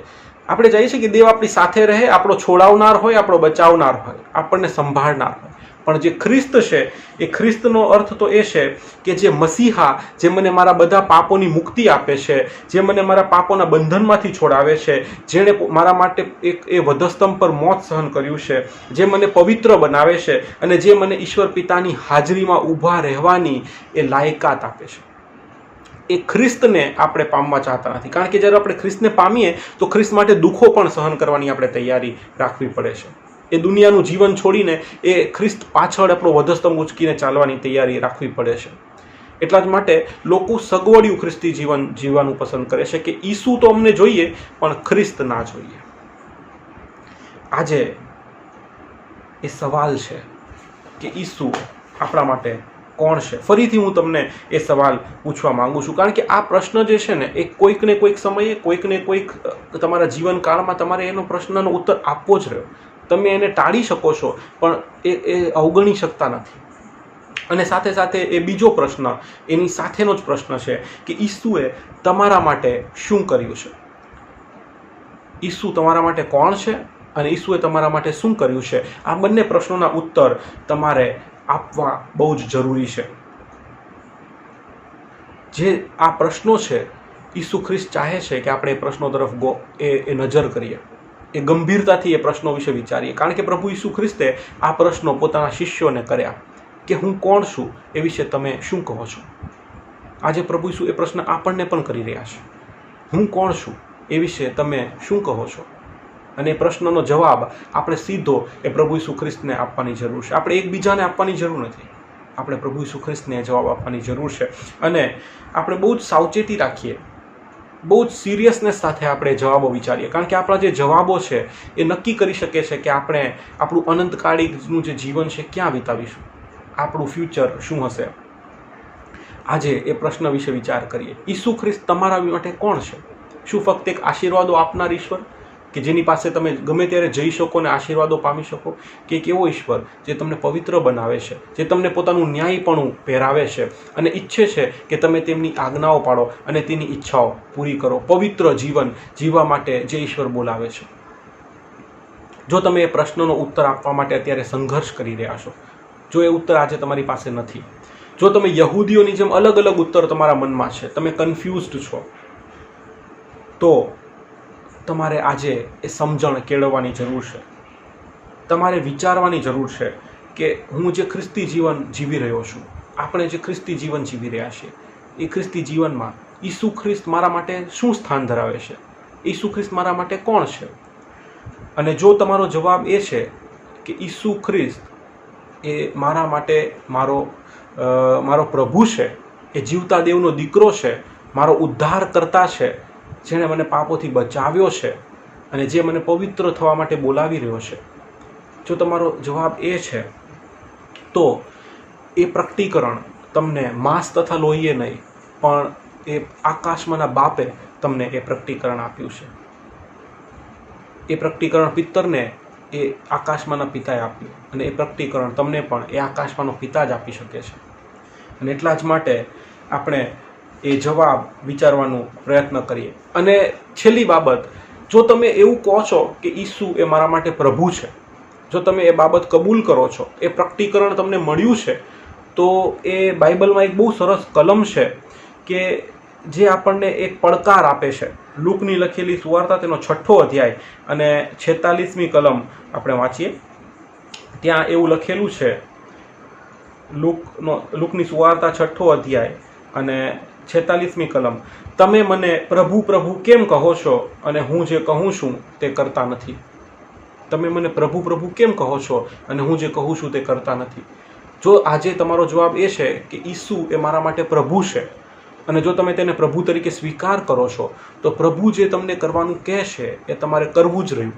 આપણે ચાહીએ છીએ કે દેવ આપણી સાથે રહે, આપણો છોડાવનાર હોય, આપણો બચાવનાર હોય, આપણને સંભાળનાર હોય. પણ જે ખ્રિસ્ત છે, એ ખ્રિસ્તનો અર્થ તો એ છે કે જે મસીહા, જે મને મારા બધા પાપોની મુક્તિ આપે છે, જે મને મારા પાપોના બંધનમાંથી છોડાવે છે, જેણે મારા માટે એ વધસ્તંભ પર મોત સહન કર્યું છે, જે મને પવિત્ર બનાવે છે, અને જે મને ઈશ્વર પિતાની હાજરીમાં ઊભા રહેવાની એ લાયકાત આપે છે. એ ખ્રિસ્તને આપણે પામવા ચાહતા નથી. કારણ કે જ્યારે આપણે ખ્રિસ્તને પામીએ તો ખ્રિસ્ત માટે દુઃખો પણ સહન કરવાની આપણે તૈયારી રાખવી પડે છે. એ દુનિયાનું જીવન છોડીને એ ખ્રિસ્ત પાછળ આપણો વધસ્તંભ ઉચકીને ચાલવાની તૈયારી રાખવી પડે છે. એટલા જ માટે લોકો સગવડિયું ખ્રિસ્તી જીવન જીવવાનું પસંદ કરે છે, કે ઈસુ તો અમને જોઈએ પણ ખ્રિસ્ત ના જોઈએ. આજે એ સવાલ છે કે ઈસુ આપણા માટે કોણ છે? ફરીથી હું તમને એ સવાલ પૂછવા માંગુ છું, કારણ કે આ પ્રશ્ન જે છે ને, એ કોઈકને કોઈક સમયે, કોઈકને કોઈક તમારા જીવનકાળમાં તમારે એનો પ્રશ્નનો ઉત્તર આપવો જ રહ્યો. તમે એને ટાળી શકો છો, પણ એ અવગણી શકતા નથી. અને સાથે સાથે એ બીજો પ્રશ્ન, એની સાથેનો જ પ્રશ્ન છે કે ઈસુએ તમારા માટે શું કર્યું છે? ઈસુ તમારા માટે કોણ છે અને ઈસુએ તમારા માટે શું કર્યું છે? આ બંને પ્રશ્નોના ઉત્તર તમારે આપવા બહુ જ જરૂરી છે. જે આ પ્રશ્નો છે, ઈસુ ખ્રિસ્ત ચાહે છે કે આપણે એ પ્રશ્નો તરફ એ નજર કરીએ, એ ગંભીરતાથી એ પ્રશ્નો વિશે વિચારીએ. કારણ કે પ્રભુ ઈસુ ખ્રિસ્તે આ પ્રશ્નો પોતાના શિષ્યોને કર્યા કે હું કોણ છું, એ વિશે તમે શું કહો છો? આજે પ્રભુ ઈસુ એ પ્રશ્ન આપણને પણ કરી રહ્યા છે. હું કોણ છું એ વિશે તમે શું કહો છો? અને એ પ્રશ્નનો જવાબ આપણે સીધો એ પ્રભુ ઈસુ ખ્રિસ્તને આપવાની જરૂર છે. આપણે એકબીજાને આપવાની જરૂર નથી. આપણે પ્રભુ ઈસુ ખ્રિસ્તને જવાબ આપવાની જરૂર છે. અને આપણે બહુ જ સાવચેતી રાખીએ, બહુ જ સિરિયસનેસ સાથે આપણે જવાબો વિચારીએ. કારણ કે આપણા જે જવાબો છે એ નક્કી કરી શકે છે કે આપણે આપણું અનંતકાળીનું જે જીવન છે ક્યાં વિતાવીશું, આપણું ફ્યુચર શું હશે. આજે એ પ્રશ્ન વિશે વિચાર કરીએ. ઈસુ ખ્રિસ્ત તમારા માટે કોણ છે? શું ફક્ત એક આશીર્વાદો આપનાર ઈશ્વર, કે જેની પાસે તમે ગમે ત્યારે જઈ શકો ને આશીર્વાદો પામી શકો? કે એક એવો ઈશ્વર જે તમને પવિત્ર બનાવે છે, જે તમને પોતાનું ન્યાયપણું પહેરાવે છે અને ઈચ્છે છે કે તમે તેમની આજ્ઞાઓ પાળો અને તેની ઈચ્છાઓ પૂરી કરો, પવિત્ર જીવન જીવવા માટે જે ઈશ્વર બોલાવે છે? જો તમે એ પ્રશ્નનો ઉત્તર આપવા માટે અત્યારે સંઘર્ષ કરી રહ્યા છો, જો એ ઉત્તર આજે તમારી પાસે નથી, જો તમે યહૂદીઓની જેમ અલગ અલગ ઉત્તર તમારા મનમાં છે, તમે કન્ફ્યુઝડ છો, તો તમારે આજે એ સમજણ કેળવવાની જરૂર છે. તમારે વિચારવાની જરૂર છે કે હું જે ખ્રિસ્તી જીવન જીવી રહ્યો છું, આપણે જે ખ્રિસ્તી જીવન જીવી રહ્યા છીએ, એ ખ્રિસ્તી જીવનમાં ઈસુ ખ્રિસ્ત મારા માટે શું સ્થાન ધરાવે છે? ઈસુ ખ્રિસ્ત મારા માટે કોણ છે? અને જો તમારો જવાબ એ છે કે ઈસુ ખ્રિસ્ત એ મારા માટે મારો પ્રભુ છે, એ જીવતા દેવનો દીકરો છે, મારો ઉદ્ધાર કરતા છે, જેણે મને પાપોથી બચાવ્યો છે અને જે મને પવિત્ર થવા માટે બોલાવી રહ્યો છે, જો તમારો જવાબ એ છે તો એ પ્રકટીકરણ તમને માંસ તથા લોહીએ નહીં પણ એ આકાશમાંના બાપે તમને એ પ્રકટીકરણ આપ્યું છે. એ પ્રકટીકરણ પિત્તરને એ આકાશમાંના પિતાએ આપ્યું અને એ પ્રકટીકરણ તમને પણ એ આકાશમાંનો પિતા જ આપી શકે છે. અને એટલા જ માટે આપણે એ જવાબ વિચારવાનો પ્રયત્ન કરીએ. અને છેલ્લી બાબત, જો તમે એવું કહો છો કે ઈસુ એ મારા માટે પ્રભુ છે, જો તમે એ બાબત કબૂલ કરો છો, એ પ્રકટીકરણ તમને મળ્યું છે, તો એ બાઇબલમાં એક બહુ સરસ કલમ છે કે જે આપણને એક પડકાર આપે છે. લૂકની લખેલી સુવાર્તા તેનો 6 અધ્યાય અને 46મી કલમ આપણે વાંચીએ. ત્યાં એવું લખેલું છે, લૂકની સુવાર્તા 6 અધ્યાય અને 46મી કલમ, તમે મને પ્રભુ પ્રભુ કેમ કહો છો અને હું જે કહું છું તે કરતા નથી. તમે મને પ્રભુ પ્રભુ કેમ કહો છો અને હું જે કહું છું તે કરતા નથી. જો આજે તમારો જવાબ એ છે કે ઈસુ એ મારા માટે પ્રભુ છે અને જો તમે તેને પ્રભુ તરીકે સ્વીકાર કરો છો, તો પ્રભુ જે તમને કરવાનું કહે છે એ તમારે કરવું જ રહ્યું.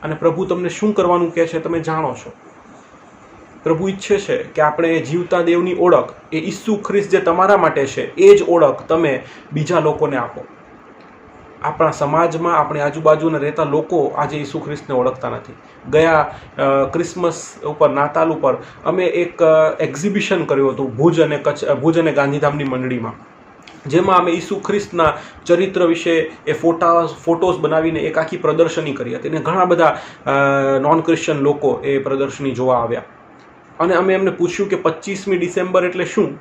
અને પ્રભુ તમને શું કરવાનું કહે છે તમે જાણો છો. પ્રભુ ઈચ્છે છે કે આપણે એ જીવતા દેવની ઓળખ, એ ઈસુ ખ્રિસ્ત જે તમારા માટે છે, એ જ ઓળખ તમે બીજા લોકોને આપો. આપણા સમાજમાં આપણી આજુબાજુને રહેતા લોકો આજે ઈસુ ખ્રિસ્તને ઓળખતા નથી. ગયા ક્રિસમસ ઉપર, નાતાલ ઉપર અમે એક એક્ઝિબિશન કર્યું હતું ભુજ અને ગાંધીધામની મંડળીમાં, જેમાં અમે ઈસુ ખ્રિસ્તના ચરિત્ર વિશે એ ફોટોસ બનાવીને એક આખી પ્રદર્શની કરી હતી. અને ઘણા બધા નોન ક્રિશ્ચન લોકો એ પ્રદર્શની જોવા આવ્યા. અને અમે એમને પૂછ્યું કે 25મી ડિસેમ્બર એટલે શું?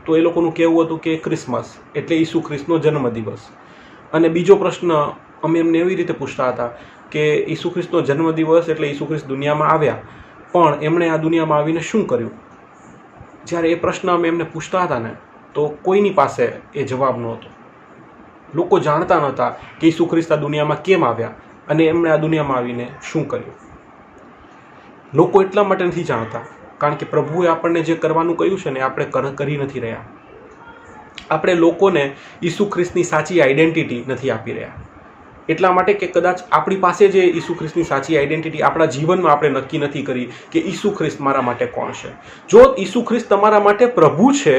તો એ લોકોનું કહેવું હતું કે ક્રિસમસ એટલે ઈસુ ખ્રિસ્તનો જન્મદિવસ. અને બીજો પ્રશ્ન અમે એમને એવી રીતે પૂછતા હતા કે ઈસુ ખ્રિસ્તનો જન્મદિવસ એટલે ઈસુ ખ્રિસ્ત દુનિયામાં આવ્યા, પણ એમણે આ દુનિયામાં આવીને શું કર્યું? જ્યારે એ પ્રશ્ન અમે એમને પૂછતા હતા ને, તો કોઈની પાસે એ જવાબ નહોતો. લોકો જાણતા નહોતા કે ઈસુ ખ્રિસ્ત આ દુનિયામાં કેમ આવ્યા અને એમણે આ દુનિયામાં આવીને શું કર્યું. લોકો એટલા માટે નથી જાણતા કારણ કે પ્રભુએ આપણને જે કરવાનું કહ્યું છે ને, આપણે કરી નથી રહ્યા. આપણે લોકોને ઈસુ ખ્રિસ્તની સાચી આઈડેન્ટિટી નથી આપી રહ્યા. એટલા માટે કે કદાચ આપણી પાસે જે ઈસુ ખ્રિસ્તની સાચી આઈડેન્ટિટી આપણા જીવનમાં આપણે નક્કી નથી કરી કે ઈસુ ખ્રિસ્ત મારા માટે કોણ છે. જો ઈસુ ખ્રિસ્ત તમારા માટે પ્રભુ છે,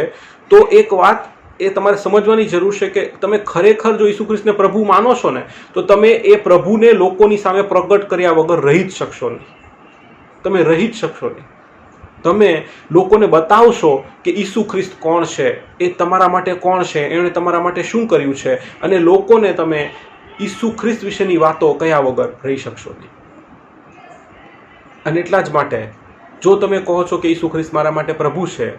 તો એક વાત એ તમારે સમજવાની જરૂર છે કે તમે ખરેખર જો ઈસુ ખ્રિસ્તને પ્રભુ માનો છો ને, તો તમે એ પ્રભુને લોકોની સામે પ્રગટ કર્યા વગર રહી જ શકશો નહીં. તમે રહી જ શકશો નહીં. તમે લોકોને બતાવશો કે ઈસુ ખ્રિસ્ત કોણ છે, એ તમારા માટે કોણ છે, એણે તમારા માટે શું કર્યું છે, અને લોકોને તમે ઈસુ ખ્રિસ્ત વિશેની વાતો કહ્યા વગર રહી શકશો નહીં. અને એટલા જ માટે જો તમે કહો છો કે ઈસુ ખ્રિસ્ત મારા માટે પ્રભુ છે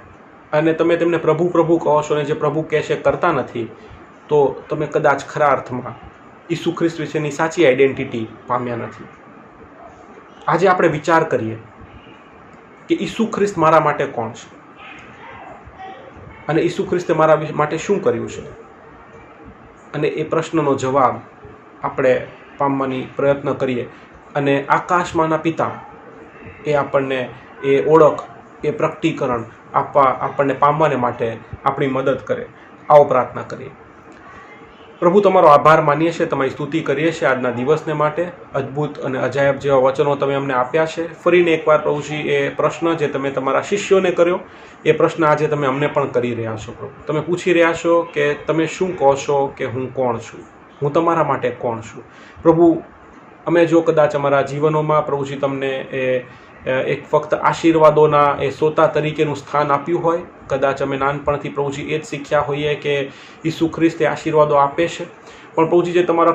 અને તમે તેમને પ્રભુ પ્રભુ કહો છો અને જે પ્રભુ કહે છે કરતા નથી, તો તમે કદાચ ખરા અર્થમાં ઈસુ ખ્રિસ્ત વિશેની સાચી આઈડેન્ટિટી પામ્યા નથી. આજે આપણે વિચાર કરીએ કે ઈસુ ખ્રિસ્ત મારા માટે કોણ છે અને ઈસુ ખ્રિસ્તે મારા માટે શું કર્યું છે. અને એ પ્રશ્નનો જવાબ આપણે પામવાની પ્રયત્ન કરીએ અને આકાશમાંના પિતા એ આપણને એ ઓળખ, એ પ્રકટીકરણ આપણને પામવાને માટે આપણી મદદ કરે. આવો પ્રાર્થના કરીએ. પ્રભુ, તમારો આભાર માનીએ છીએ, તમારી સ્તુતિ કરીએ છીએ આજના દિવસને માટે. અદ્ભુત અને અજાયબ જેવા વચનો તમે અમને આપ્યા છે. ફરીને એકવાર પ્રભુજી, એ પ્રશ્ન જે તમે તમારા શિષ્યોને કર્યો, એ પ્રશ્ન આજે તમે અમને પણ કરી રહ્યા છો. પ્રભુ, તમે પૂછી રહ્યા છો કે તમે શું કહો છો કે હું કોણ છું, હું તમારા માટે કોણ છું. પ્રભુ, અમે જો કદાચ અમારા જીવનોમાં પ્રભુજી તમને એક ફક્ત આશીર્વાદોના એ સોતા તરીકેનું સ્થાન આપ્યું હોય, કદાચ અમે નાનપણથી પ્રભુજી એ જ શીખ્યા હોઈએ કે ઈસુ ખ્રિસ્ત એ આશીર્વાદો આપે છે, પણ પ્રભુજી જે તમારા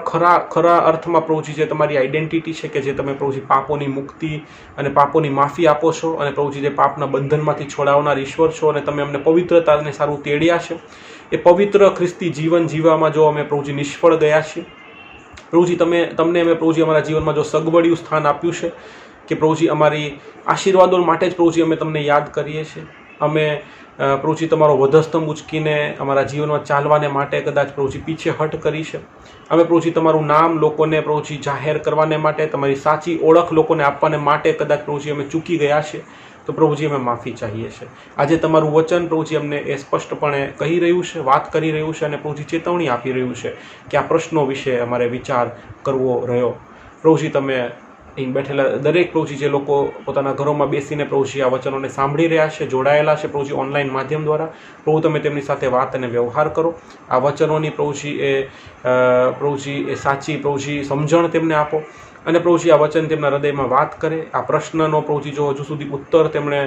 ખરા અર્થમાં પ્રભુજી જે તમારી આઈડેન્ટિટી છે કે જે તમે પ્રભુજી પાપોની મુક્તિ અને પાપોની માફી આપો છો અને પ્રભુજી જે પાપના બંધનમાંથી છોડાવનાર ઈશ્વર છો અને તમે અમને પવિત્રતાને સારું તેડ્યા છે, એ પવિત્ર ખ્રિસ્તી જીવન જીવવામાં જો અમે પ્રભુજી નિષ્ફળ ગયા છીએ, પ્રભુજી તમને અમે પ્રભુજી અમારા જીવનમાં જો સગવડિયું સ્થાન આપ્યું છે કે પ્રભુજી અમારી આશીર્વાદો માટે જ પ્રભુજી અમે તમને યાદ કરીએ છીએ, અમે પ્રભુજી તમારો વધસ્તંભ ઉચકીને અમારા જીવનમાં ચાલવાને માટે કદાચ પ્રભુજી પીછેહટ કરી છે. અમે પ્રભુજી તમારું નામ લોકોને પ્રભુજી જાહેર કરવાને માટે, તમારી સાચી ઓળખ લોકોને આપવાને માટે કદાચ પ્રભુજી અમે ચૂકી ગયા છે. તો પ્રભુજી અમે માફી ચાહીએ છીએ. આજે તમારું વચન પ્રભુજી અમને એ સ્પષ્ટપણે કહી રહ્યું છે, વાત કરી રહ્યું છે અને પ્રભુજી ચેતવણી આપી રહ્યું છે કે આ પ્રશ્નો વિશે અમારે વિચાર કરવો રહ્યો. પ્રભુજી તમે અહીં બેઠેલા દરેક પ્રભુજી જે લોકો પોતાના ઘરોમાં બેસીને પ્રભુજી આ વચનોને સાંભળી રહ્યા છે, જોડાયેલા છે પ્રભુજી ઓનલાઈન માધ્યમ દ્વારા, પ્રભુ તમે તેમની સાથે વાત અને વ્યવહાર કરો. આ વચનોની પ્રભુજી એ સાચી પ્રભુજી સમજણ તેમને આપો અને પ્રભુજી આ વચન તેમના હૃદયમાં વાત કરે. આ પ્રશ્નનો પ્રભુજી જો હજુ સુધી ઉત્તર તેમણે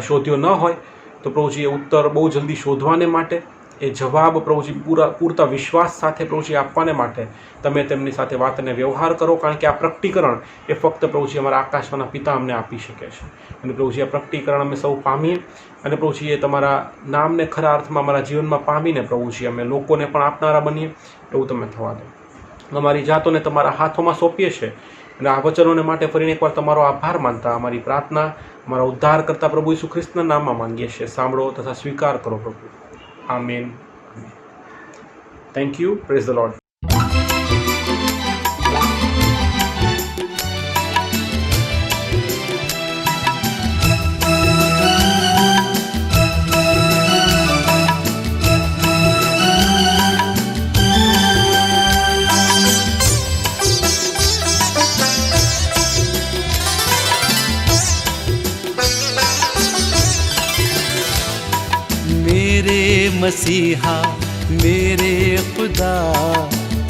શોધ્યો ન હોય તો પ્રભુજી એ ઉત્તર બહુ જલ્દી શોધવાને માટે, એ જવાબ પ્રભુજી પૂરતા વિશ્વાસ સાથે પ્રભુજી આપવાને માટે તમે તેમની સાથે વાત અને વ્યવહાર કરો. કારણ કે આ પ્રકટીકરણ એ ફક્ત પ્રભુજી અમારા આકાશવાના પિતા અમને આપી શકે છે. અને પ્રભુજી આ પ્રકટીકરણ અમે સૌ પામીએ અને પ્રભુજી એ તમારા નામને ખરા અર્થમાં અમારા જીવનમાં પામીને પ્રભુજી અમે લોકોને પણ આપનારા બનીએ એવું તમે થવા દો. અમારી જાતોને તમારા હાથોમાં સોંપીએ છીએ અને આ વચનોને માટે ફરીને એકવાર તમારો આભાર માનતા અમારી પ્રાર્થના અમારા ઉદ્ધાર કરતા પ્રભુ ઈસુ ખ્રિસ્તના નામમાં માંગીએ છીએ. સાંભળો તથા સ્વીકાર કરો પ્રભુ. Amen. Thank you. Praise the lord. मसीहा मेरे खुदा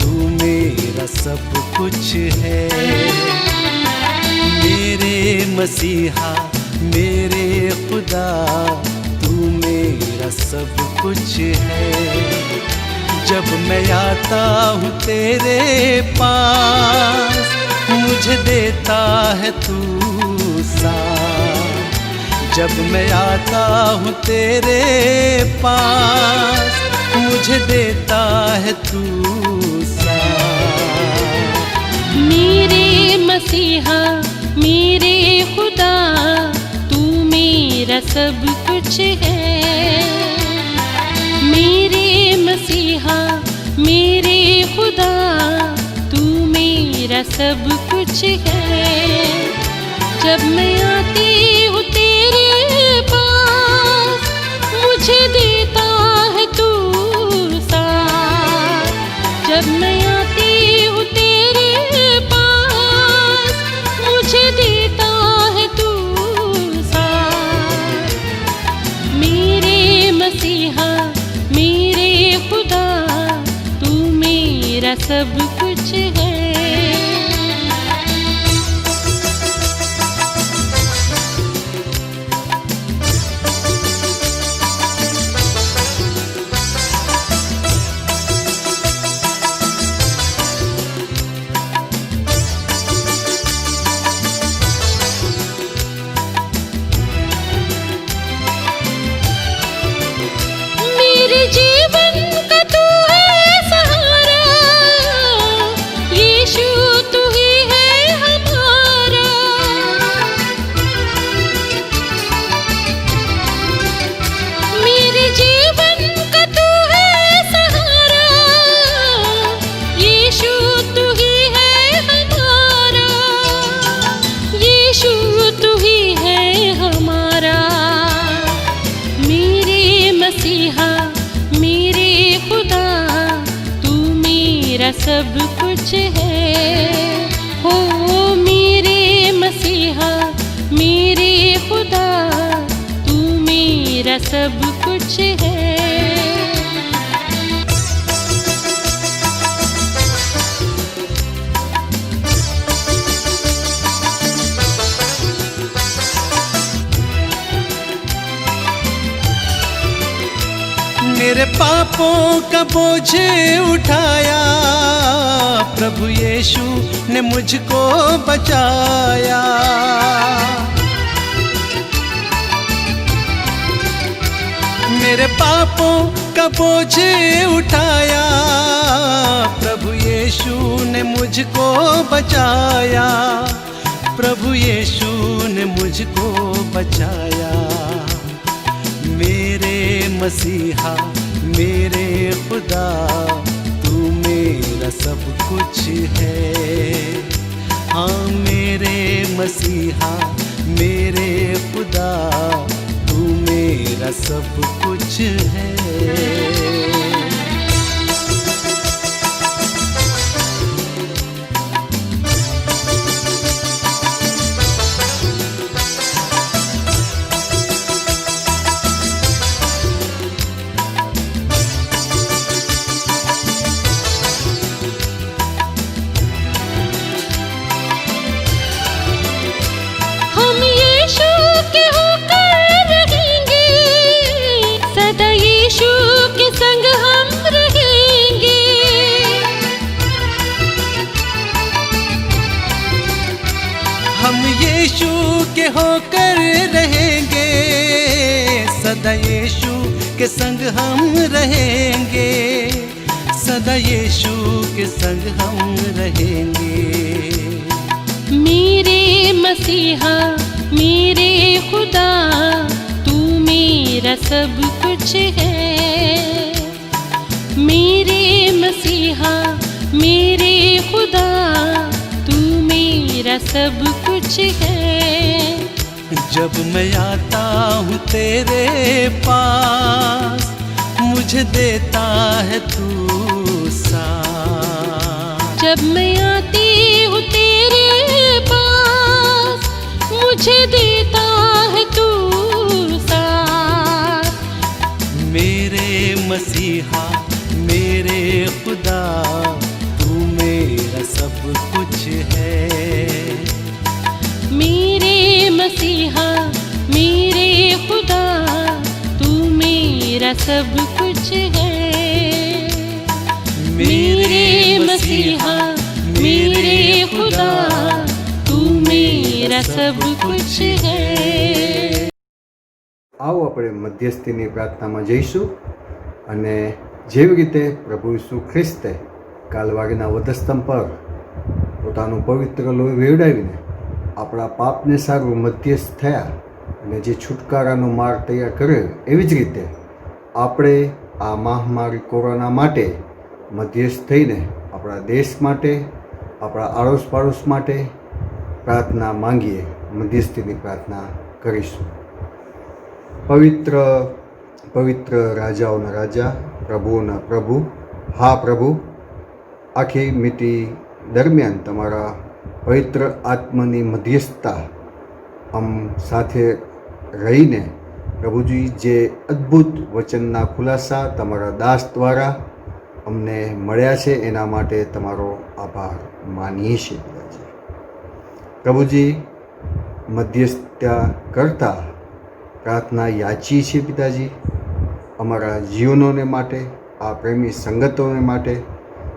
तू मेरा सब कुछ है. मेरे मसीहा मेरे खुदा तू मेरा सब कुछ है. जब मैं आता हूँ तेरे पास मुझे देता है तू साथ. जब मैं आता हूँ तेरे पास मुझे देता है तू साथ. मेरे मसीहा मेरे खुदा तू मेरा सब कुछ है. मेरे मसीहा मेरे खुदा तू मेरा सब कुछ है. जब मैं आती हूँ तेरे पास मुझे देता है तू साथ. जब मैं आती हूँ तेरे पास मुझे देता है तू साथ. मेरे मसीहा मेरे खुदा तू मेरा सब कुछ है. सब कुछ है हो मेरे मसीहा मेरे खुदा तू मेरा सब कुछ है. मेरे पापों का बोझ उठाया प्रभु यीशु ने मुझको बचाया. मेरे पापों का बोझ उठाया प्रभु यीशु ने मुझको बचाया. प्रभु यीशु ने मुझको बचाया. मसीहा मेरे खुदा तू मेरा सब कुछ है। हाँ मेरे मसीहा मेरे खुदा तू मेरा सब कुछ है। हम यीशु के होकर रहेंगे, सदा यीशु के संग हम रहेंगे। हम यीशु के होकर रहेंगे, सदा यीशु के संग हम रहेंगे, सदा यीशु के संग हम रहेंगे। मेरे मसीहा मेरे खुदा तू मेरा सब कुछ है। मेरे मसीहा मेरे खुदा तू मेरा सब कुछ है। जब मैं आता हूँ तेरे पास मुझे देता है तू साथ। जब मैं आती हूँ तेरे पास मुझे देता है तू साथ। मेरे मसीहा मेरे खुदा तू मेरा सब कुछ है। मेरे मसीहा मेरे खुदा तू मेरा सब कुछ है। मेरे मसीहा मेरे खुदा तू मेरा सब कुछ है। આવો આપણે મધ્યસ્થીની પ્રાર્થનામાં જઈશું અને જેવી રીતે પ્રભુ ઈસુ ખ્રિસ્તે કાલવારીના વધસ્તંભ પર પોતાનું પવિત્ર લોહી વેવડાવીને આપણા પાપને સારું મધ્યસ્થ થયા અને જે છુટકારાનો માર્ગ તૈયાર કર્યો, એવી જ રીતે આપણે આ મહામારી કોરોના માટે મધ્યસ્થ થઈને આપણા દેશ માટે, આપણા આડોશ પાડોશ માટે પ્રાર્થના માંગીએ, મધ્યસ્થીની પ્રાર્થના કરીશું। પવિત્ર પવિત્ર રાજાઓના રાજા, પ્રભુઓના પ્રભુ, હા પ્રભુ, આખી મિતિ દરમિયાન તમારા પવિત્ર આત્માની મધ્યસ્થતા સાથે રહીને પ્રભુજી જે અદ્ભુત વચનના ખુલાસા તમારા દાસ દ્વારા અમને મળ્યા છે એના માટે તમારો આભાર માનીએ છીએ પિતાજી। પ્રભુજી, મધ્યસ્થતા કરતા પ્રાર્થના યાચીએ છીએ પિતાજી, અમારા જીવનોને માટે, આ પ્રેમી સંગતોને માટે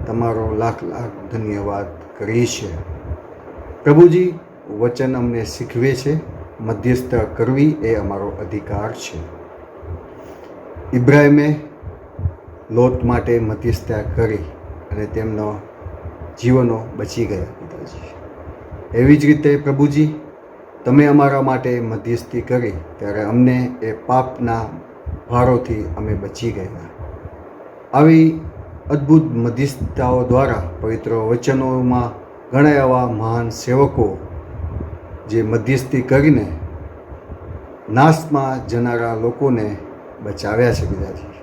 તમારો લાખ લાખ ધન્યવાદ કરીએ છીએ। પ્રભુજી, વચન અમને શીખવે છે મધ્યસ્થતા કરવી એ અમારો અધિકાર છે। ઇબ્રાહિમે લોટ માટે મધ્યસ્થતા કરી અને તેમનો જીવનો બચી ગયા પિતાજી। એવી જ રીતે પ્રભુજી, તમે અમારા માટે મધ્યસ્થી કરી ત્યારે અમને એ પાપના ભારોથી અમે બચી ગયા। આવી અદ્ભુત મધ્યસ્થતાઓ દ્વારા પવિત્ર વચનોમાં ઘણા એવા મહાન સેવકો જે મધ્યસ્થી કરીને નાશમાં જનારા લોકોને બચાવ્યા છે પિતાજી।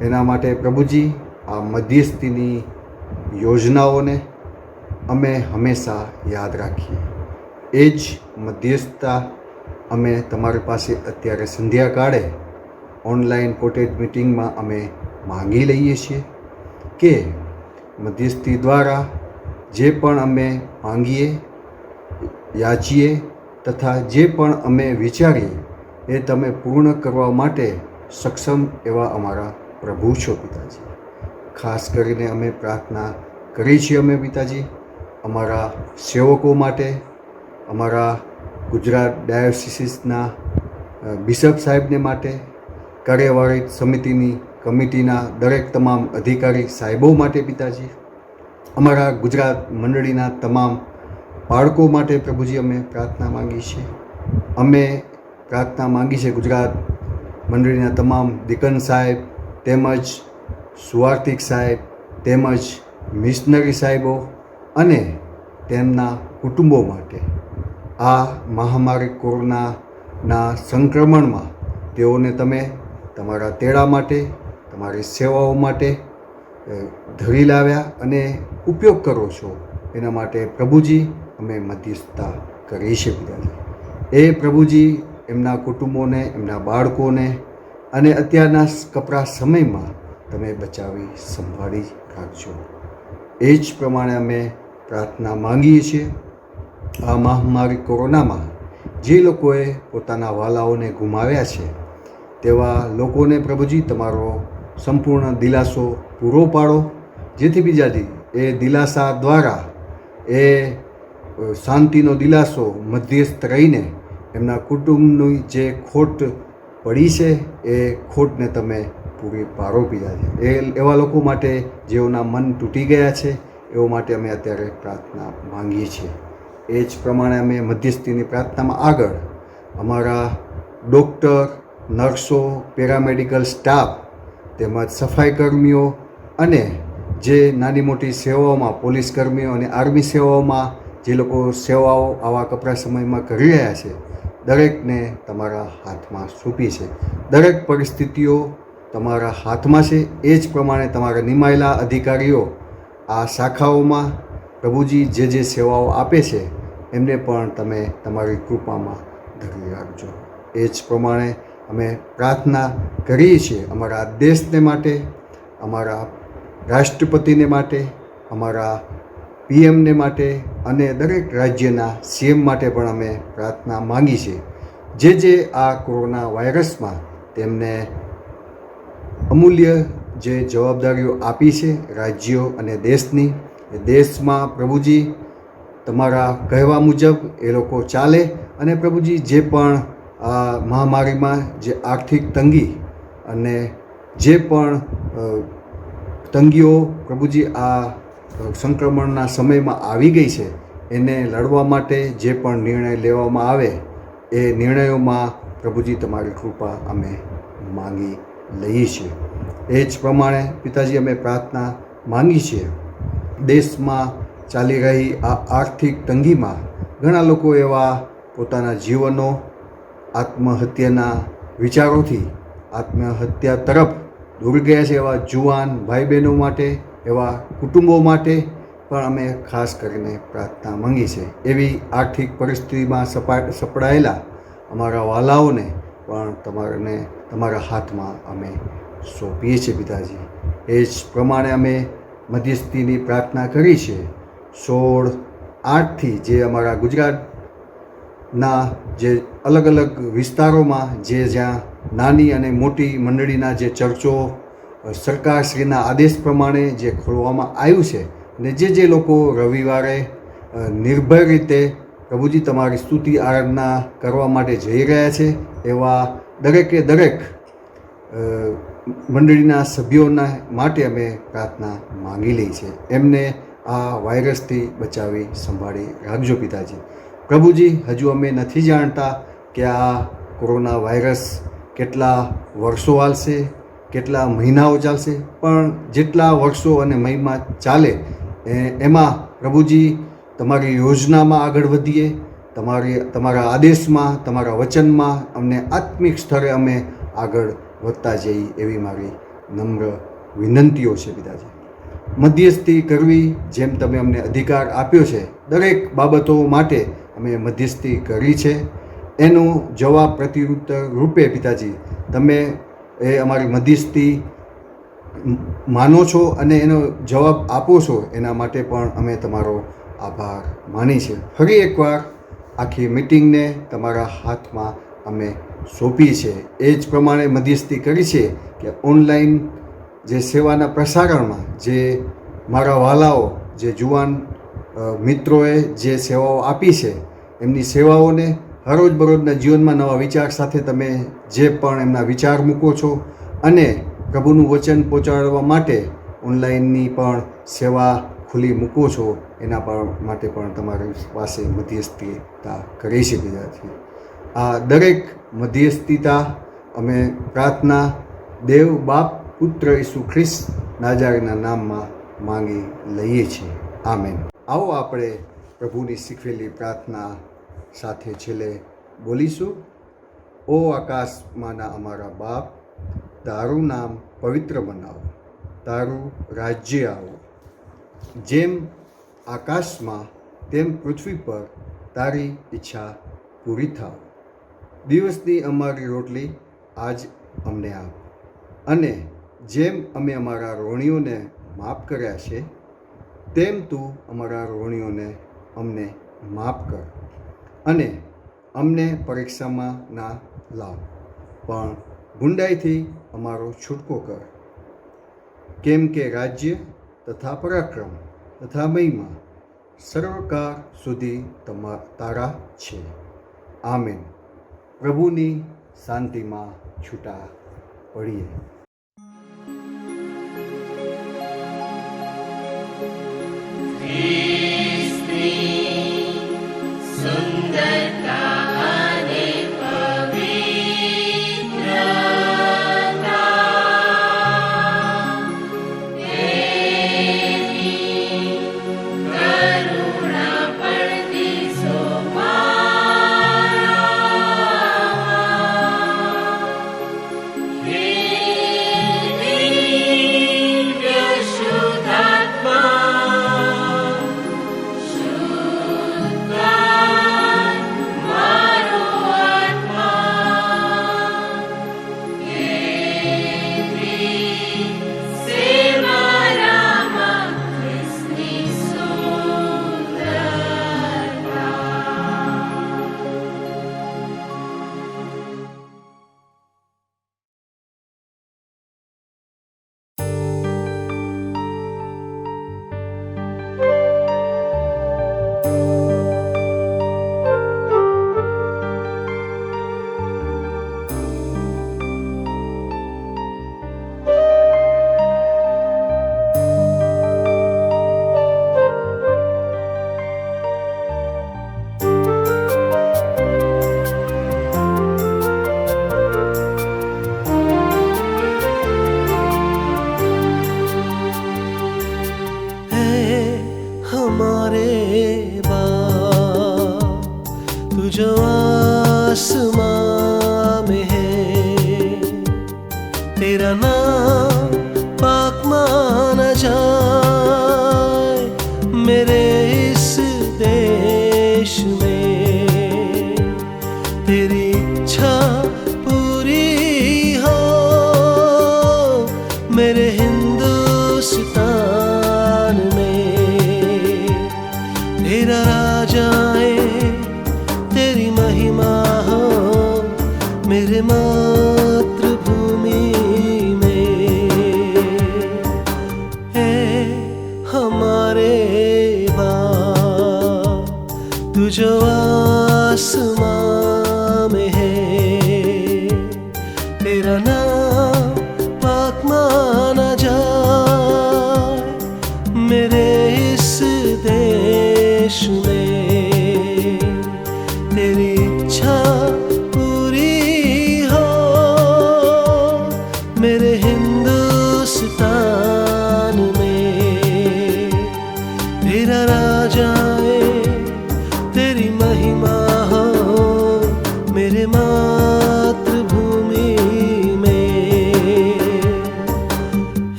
એના માટે પ્રભુજી, આ મધ્યસ્થીની યોજનાઓને અમે હંમેશા યાદ રાખીએ। એ જ મધ્યસ્થતા અમે તમારી પાસે અત્યારે સંધ્યાકાળે ઓનલાઈન કોટેજ મિટિંગમાં અમે માંગી લઈએ છીએ કે મધ્યસ્થી દ્વારા જે પણ અમે માંગીએ, યાચીએ તથા જે પણ અમે વિચારીએ એ તમે પૂર્ણ કરવા માટે સક્ષમ એવા અમારા પ્રભુ છો પિતાજી। ખાસ કરીને અમે પ્રાર્થના કરી છીએ અમે પિતાજી અમારા સેવકો માટે, અમારા ગુજરાત ડાયોસિસના બિશપ સાહેબને માટે, કાર્યવાહી સમિતિની કમિટીના દરેક તમામ અધિકારી સાહેબો માટે પિતાજી, અમારા ગુજરાત મંડળીના તમામ બાળકો માટે પ્રભુજી અમે પ્રાર્થના માંગી છે। અમે પ્રાર્થના માંગી છે ગુજરાત મંડળીના તમામ દીકન સાહેબ તેમજ સુવાર્તિક સાહેબ તેમજ મિશનરી સાહેબો અને તેમના કુટુંબો માટે આ મહામારી કોરોનાના સંક્રમણમાં તેઓને તમે તમારા તેડા માટે તમારી સેવાઓ માટે ધરી લાવ્યા અને ઉપયોગ કરો છો. એના માટે પ્રભુજી અમે મધ્યસ્થતા કરી છે પિતાજી. એ પ્રભુજી એમના કુટુંબોને, એમના બાળકોને અને અત્યારના કપરા સમયમાં તમે બચાવી સંભાળી રાખજો. એ જ પ્રમાણે અમે પ્રાર્થના માંગીએ છીએ. આ મહામારી કોરોનામાં જે લોકોએ પોતાના વાલાઓને ગુમાવ્યા છે તેવા લોકોને પ્રભુજી તમારો સંપૂર્ણ દિલાસો પૂરો પાડો, જેથી બીજાથી એ દિલાસા દ્વારા એ શાંતિનો દિલાસો મધ્યસ્થ રહીને એમના કુટુંબની જે ખોટ પડી છે એ ખોટને તમે પૂરી પાડો પિતાજી. એવા લોકો માટે જેઓના મન તૂટી ગયા છે એવો માટે અમે અત્યારે પ્રાર્થના માંગીએ છીએ. એ જ પ્રમાણે અમે મધ્યસ્થીની પ્રાર્થનામાં આગળ અમારા ડૉક્ટર, નર્સો, પેરામેડિકલ સ્ટાફ તેમજ સફાઈ કર્મીઓ અને જે નાની મોટી સેવાઓમાં પોલીસ કર્મીઓ અને આર્મી સેવાઓમાં જે લોકો સેવાઓ આવા કપરા સમયમાં કરી રહ્યા છે દરેકને તમારા હાથમાં સોંપી છે. દરેક પરિસ્થિતિઓ તમારા હાથમાં છે. એ જ પ્રમાણે તમારા નિમાયેલા અધિકારીઓ આ શાખાઓમાં પ્રભુજી જે સેવાઓ આપે છે એમને પણ તમે તમારી કૃપામાં ધરી રાખજો. એ જ પ્રમાણે અમે પ્રાર્થના કરીએ છીએ અમારા દેશને માટે, અમારા રાષ્ટ્રપતિને માટે, અમારા પીએમને માટે અને દરેક રાજ્યના સીએમ માટે પણ અમે પ્રાર્થના માંગી છે. જે આ કોરોના વાયરસમાં તેમને અમૂલ્ય જે જવાબદારીઓ આપી છે રાજ્યો અને દેશની, એ દેશમાં પ્રભુજી તમારા કહેવા મુજબ એ લોકો ચાલે અને પ્રભુજી જે પણ આ મહામારીમાં જે આર્થિક તંગી અને જે પણ તંગીઓ પ્રભુજી આ સંક્રમણના સમયમાં આવી ગઈ છે એને લડવા માટે જે પણ નિર્ણય લેવામાં આવે એ નિર્ણયોમાં પ્રભુજી તમારી કૃપા અમે માંગી લઈએ છીએ. એ જ પ્રમાણે પિતાજી અમે પ્રાર્થના માંગી છીએ. દેશમાં ચાલી રહી આ આર્થિક તંગીમાં ઘણા લોકો એવા પોતાના જીવનો આત્મહત્યાના વિચારોથી આત્મહત્યા તરફ દોરી ગયા છે. એવા જુવાન ભાઈ બહેનો માટે, એવા કુટુંબો માટે પણ અમે ખાસ કરીને પ્રાર્થના માંગી છે. એવી આર્થિક પરિસ્થિતિમાં સપડાયેલા અમારા વાલાઓને પણ તમારા હાથમાં અમે સોંપીએ છીએ પિતાજી. એ જ પ્રમાણે અમે મધ્યસ્થીની પ્રાર્થના કરી છે. 16/8થી જે અમારા ગુજરાતના જે અલગ અલગ વિસ્તારોમાં જ્યાં નાની અને મોટી મંડળીના જે ચર્ચો સરકારશ્રીના આદેશ પ્રમાણે જે ખોલવામાં આવ્યું છે અને જે લોકો રવિવારે નિર્ભય રીતે પ્રભુજી તમારી સ્તુતિ આરાધના કરવા માટે જઈ રહ્યા છે એવા દરેકે દરેક મંડળીના સભ્યોના માટે અમે પ્રાર્થના માંગી લઈ છે. એમને આ વાયરસથી બચાવી સંભાળી રાખજો પિતાજી. પ્રભુજી હજુ અમે નથી જાણતા કે આ કોરોના વાયરસ કેટલા વર્ષો ચાલશે, કેટલા મહિનાઓ ચાલશે, પણ જેટલા વર્ષો અને મહિના ચાલે એમાં પ્રભુજી તમારી યોજનામાં આગળ વધીએ, તમારા આદેશમાં, તમારા વચનમાં અમને આત્મિક સ્તરે અમે આગળ વધતા જઈએ એવી મારી નમ્ર વિનંતીઓ છે પિતાજી. મધ્યસ્થી કરવી જેમ તમે અમને અધિકાર આપ્યો છે દરેક બાબતો માટે અમે મધ્યસ્થી કરી છે. એનું જવાબ પ્રત્યુત્તર રૂપે પિતાજી તમે એ અમારી મધ્યસ્થી માનો છો અને એનો જવાબ આપો છો એના માટે પણ અમે તમારો આભાર માની છે. ફરી એકવાર આખી મિટિંગને તમારા હાથમાં અમે સોંપી છે. એ જ પ્રમાણે મધ્યસ્થી કરી છે કે ઓનલાઈન જે સેવાના પ્રસારણમાં જે મારા વાલાઓ, જે જુવાન મિત્રોએ જે સેવાઓ આપી છે એમની સેવાઓને હરોજબરોજના જીવનમાં નવા વિચાર સાથે તમે જે પણ એમના વિચાર મૂકો છો અને પ્રભુનું વચન પહોંચાડવા માટે ઓનલાઈનની પણ સેવા ખુલ્લી મૂકો છો એના માટે પણ તમારી પાસે મધ્યસ્થીતા કરી છે પિતાજી. આ દરેક મધ્યસ્થીતા અમે પ્રાર્થના દેવ બાપ પુત્ર ઈસુ ખ્રિસ્ત નાજારના નામમાં માંગી લઈએ છીએ. આમેન. આવો આપણે પ્રભુની શીખવેલી પ્રાર્થના સાથે છેલ્લે બોલીશું. ઓ આકાશમાંના અમારા બાપ, તારું નામ પવિત્ર બનાવો, તારું રાજ્ય આવો. જેમ આકાશમાં તેમ પૃથ્વી પર તારી ઈચ્છા પૂરી થાવ. દિવસની અમારી રોટલી આજ અમને આપ, અને જેમ અમે અમારા રોણીઓને માફ કર્યા છે તેમ તું અમારા રોણીઓને અમને માફ કર. અને અમને પરીક્ષામાં ના લાવ, પણ ગુંડાઈથી અમારો છૂટકો કર. કેમ કે રાજ્ય તથા પરાક્રમ તથા મહિમા સર્વકાળ સુધી તારા છે. આમેન. પ્રભુની શાંતિમાં છૂટા પડીએ.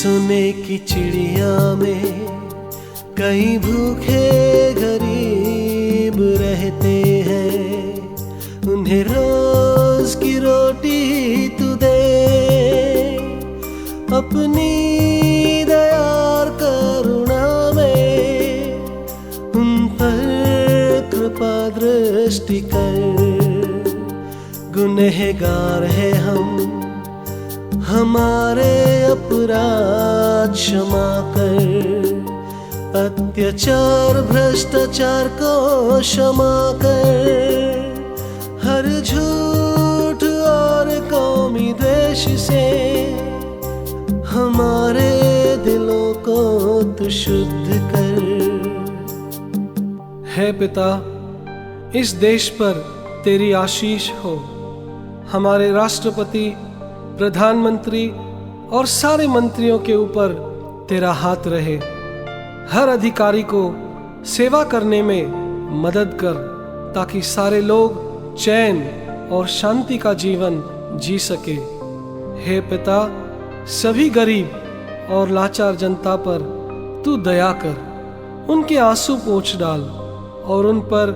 सोने की चिड़िया में कई भूखे गरीब रहते हैं, उन्हें रोज की रोटी तू दे, अपनी दया और करुणा में उन पर कृपा दृष्टि कर। गुनहगार है हम, हमारे अपराध क्षमा कर। अत्याचार भ्रष्टाचार को क्षमा कर। हर झूठ और कौमी द्वेष से हमारे दिलों को तू शुद्ध कर। हे पिता, इस देश पर तेरी आशीष हो। हमारे राष्ट्रपति, प्रधानमंत्री और सारे मंत्रियों के ऊपर तेरा हाथ रहे। हर अधिकारी को सेवा करने में मदद कर, ताकि सारे लोग चैन और शांति का जीवन जी सके। हे पिता, सभी गरीब और लाचार जनता पर तू दया कर। उनके आंसू पोंछ डाल और उन पर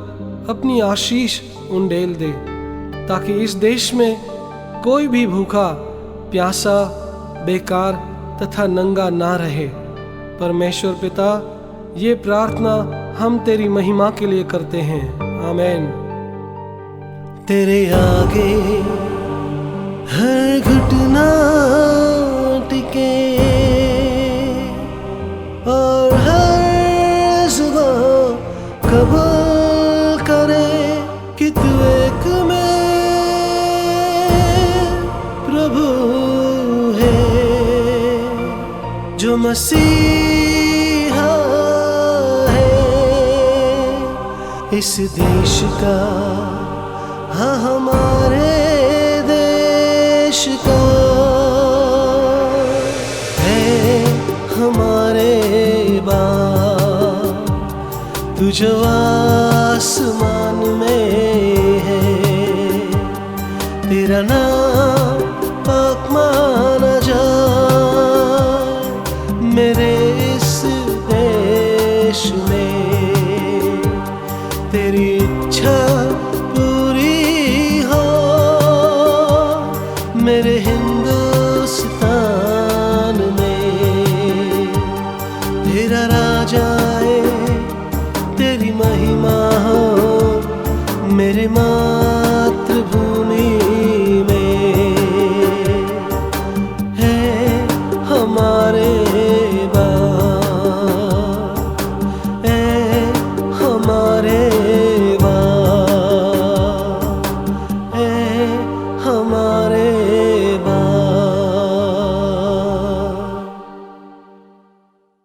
अपनी आशीष उंडेल दे, ताकि इस देश में कोई भी भूखा, प्यासा, बेकार तथा नंगा ना रहे। परमेश्वर पिता, ये प्रार्थना हम तेरी महिमा के लिए करते हैं। आमीन। तेरे आगे हर घुटना टिके और हर जुबान कबूल करे कि तू एक में प्रभु है, जो मसीहा है इस देश का, हाँ हमारे देश का है। हमारे बाप तू जो आसमान में है, तेरा नाम पाक माना जाए मेरे इस देश में। तेरी इच्छा मेरे हिंदुस्तान में। तेरा राजा है, तेरी महिमा हो मेरे माँ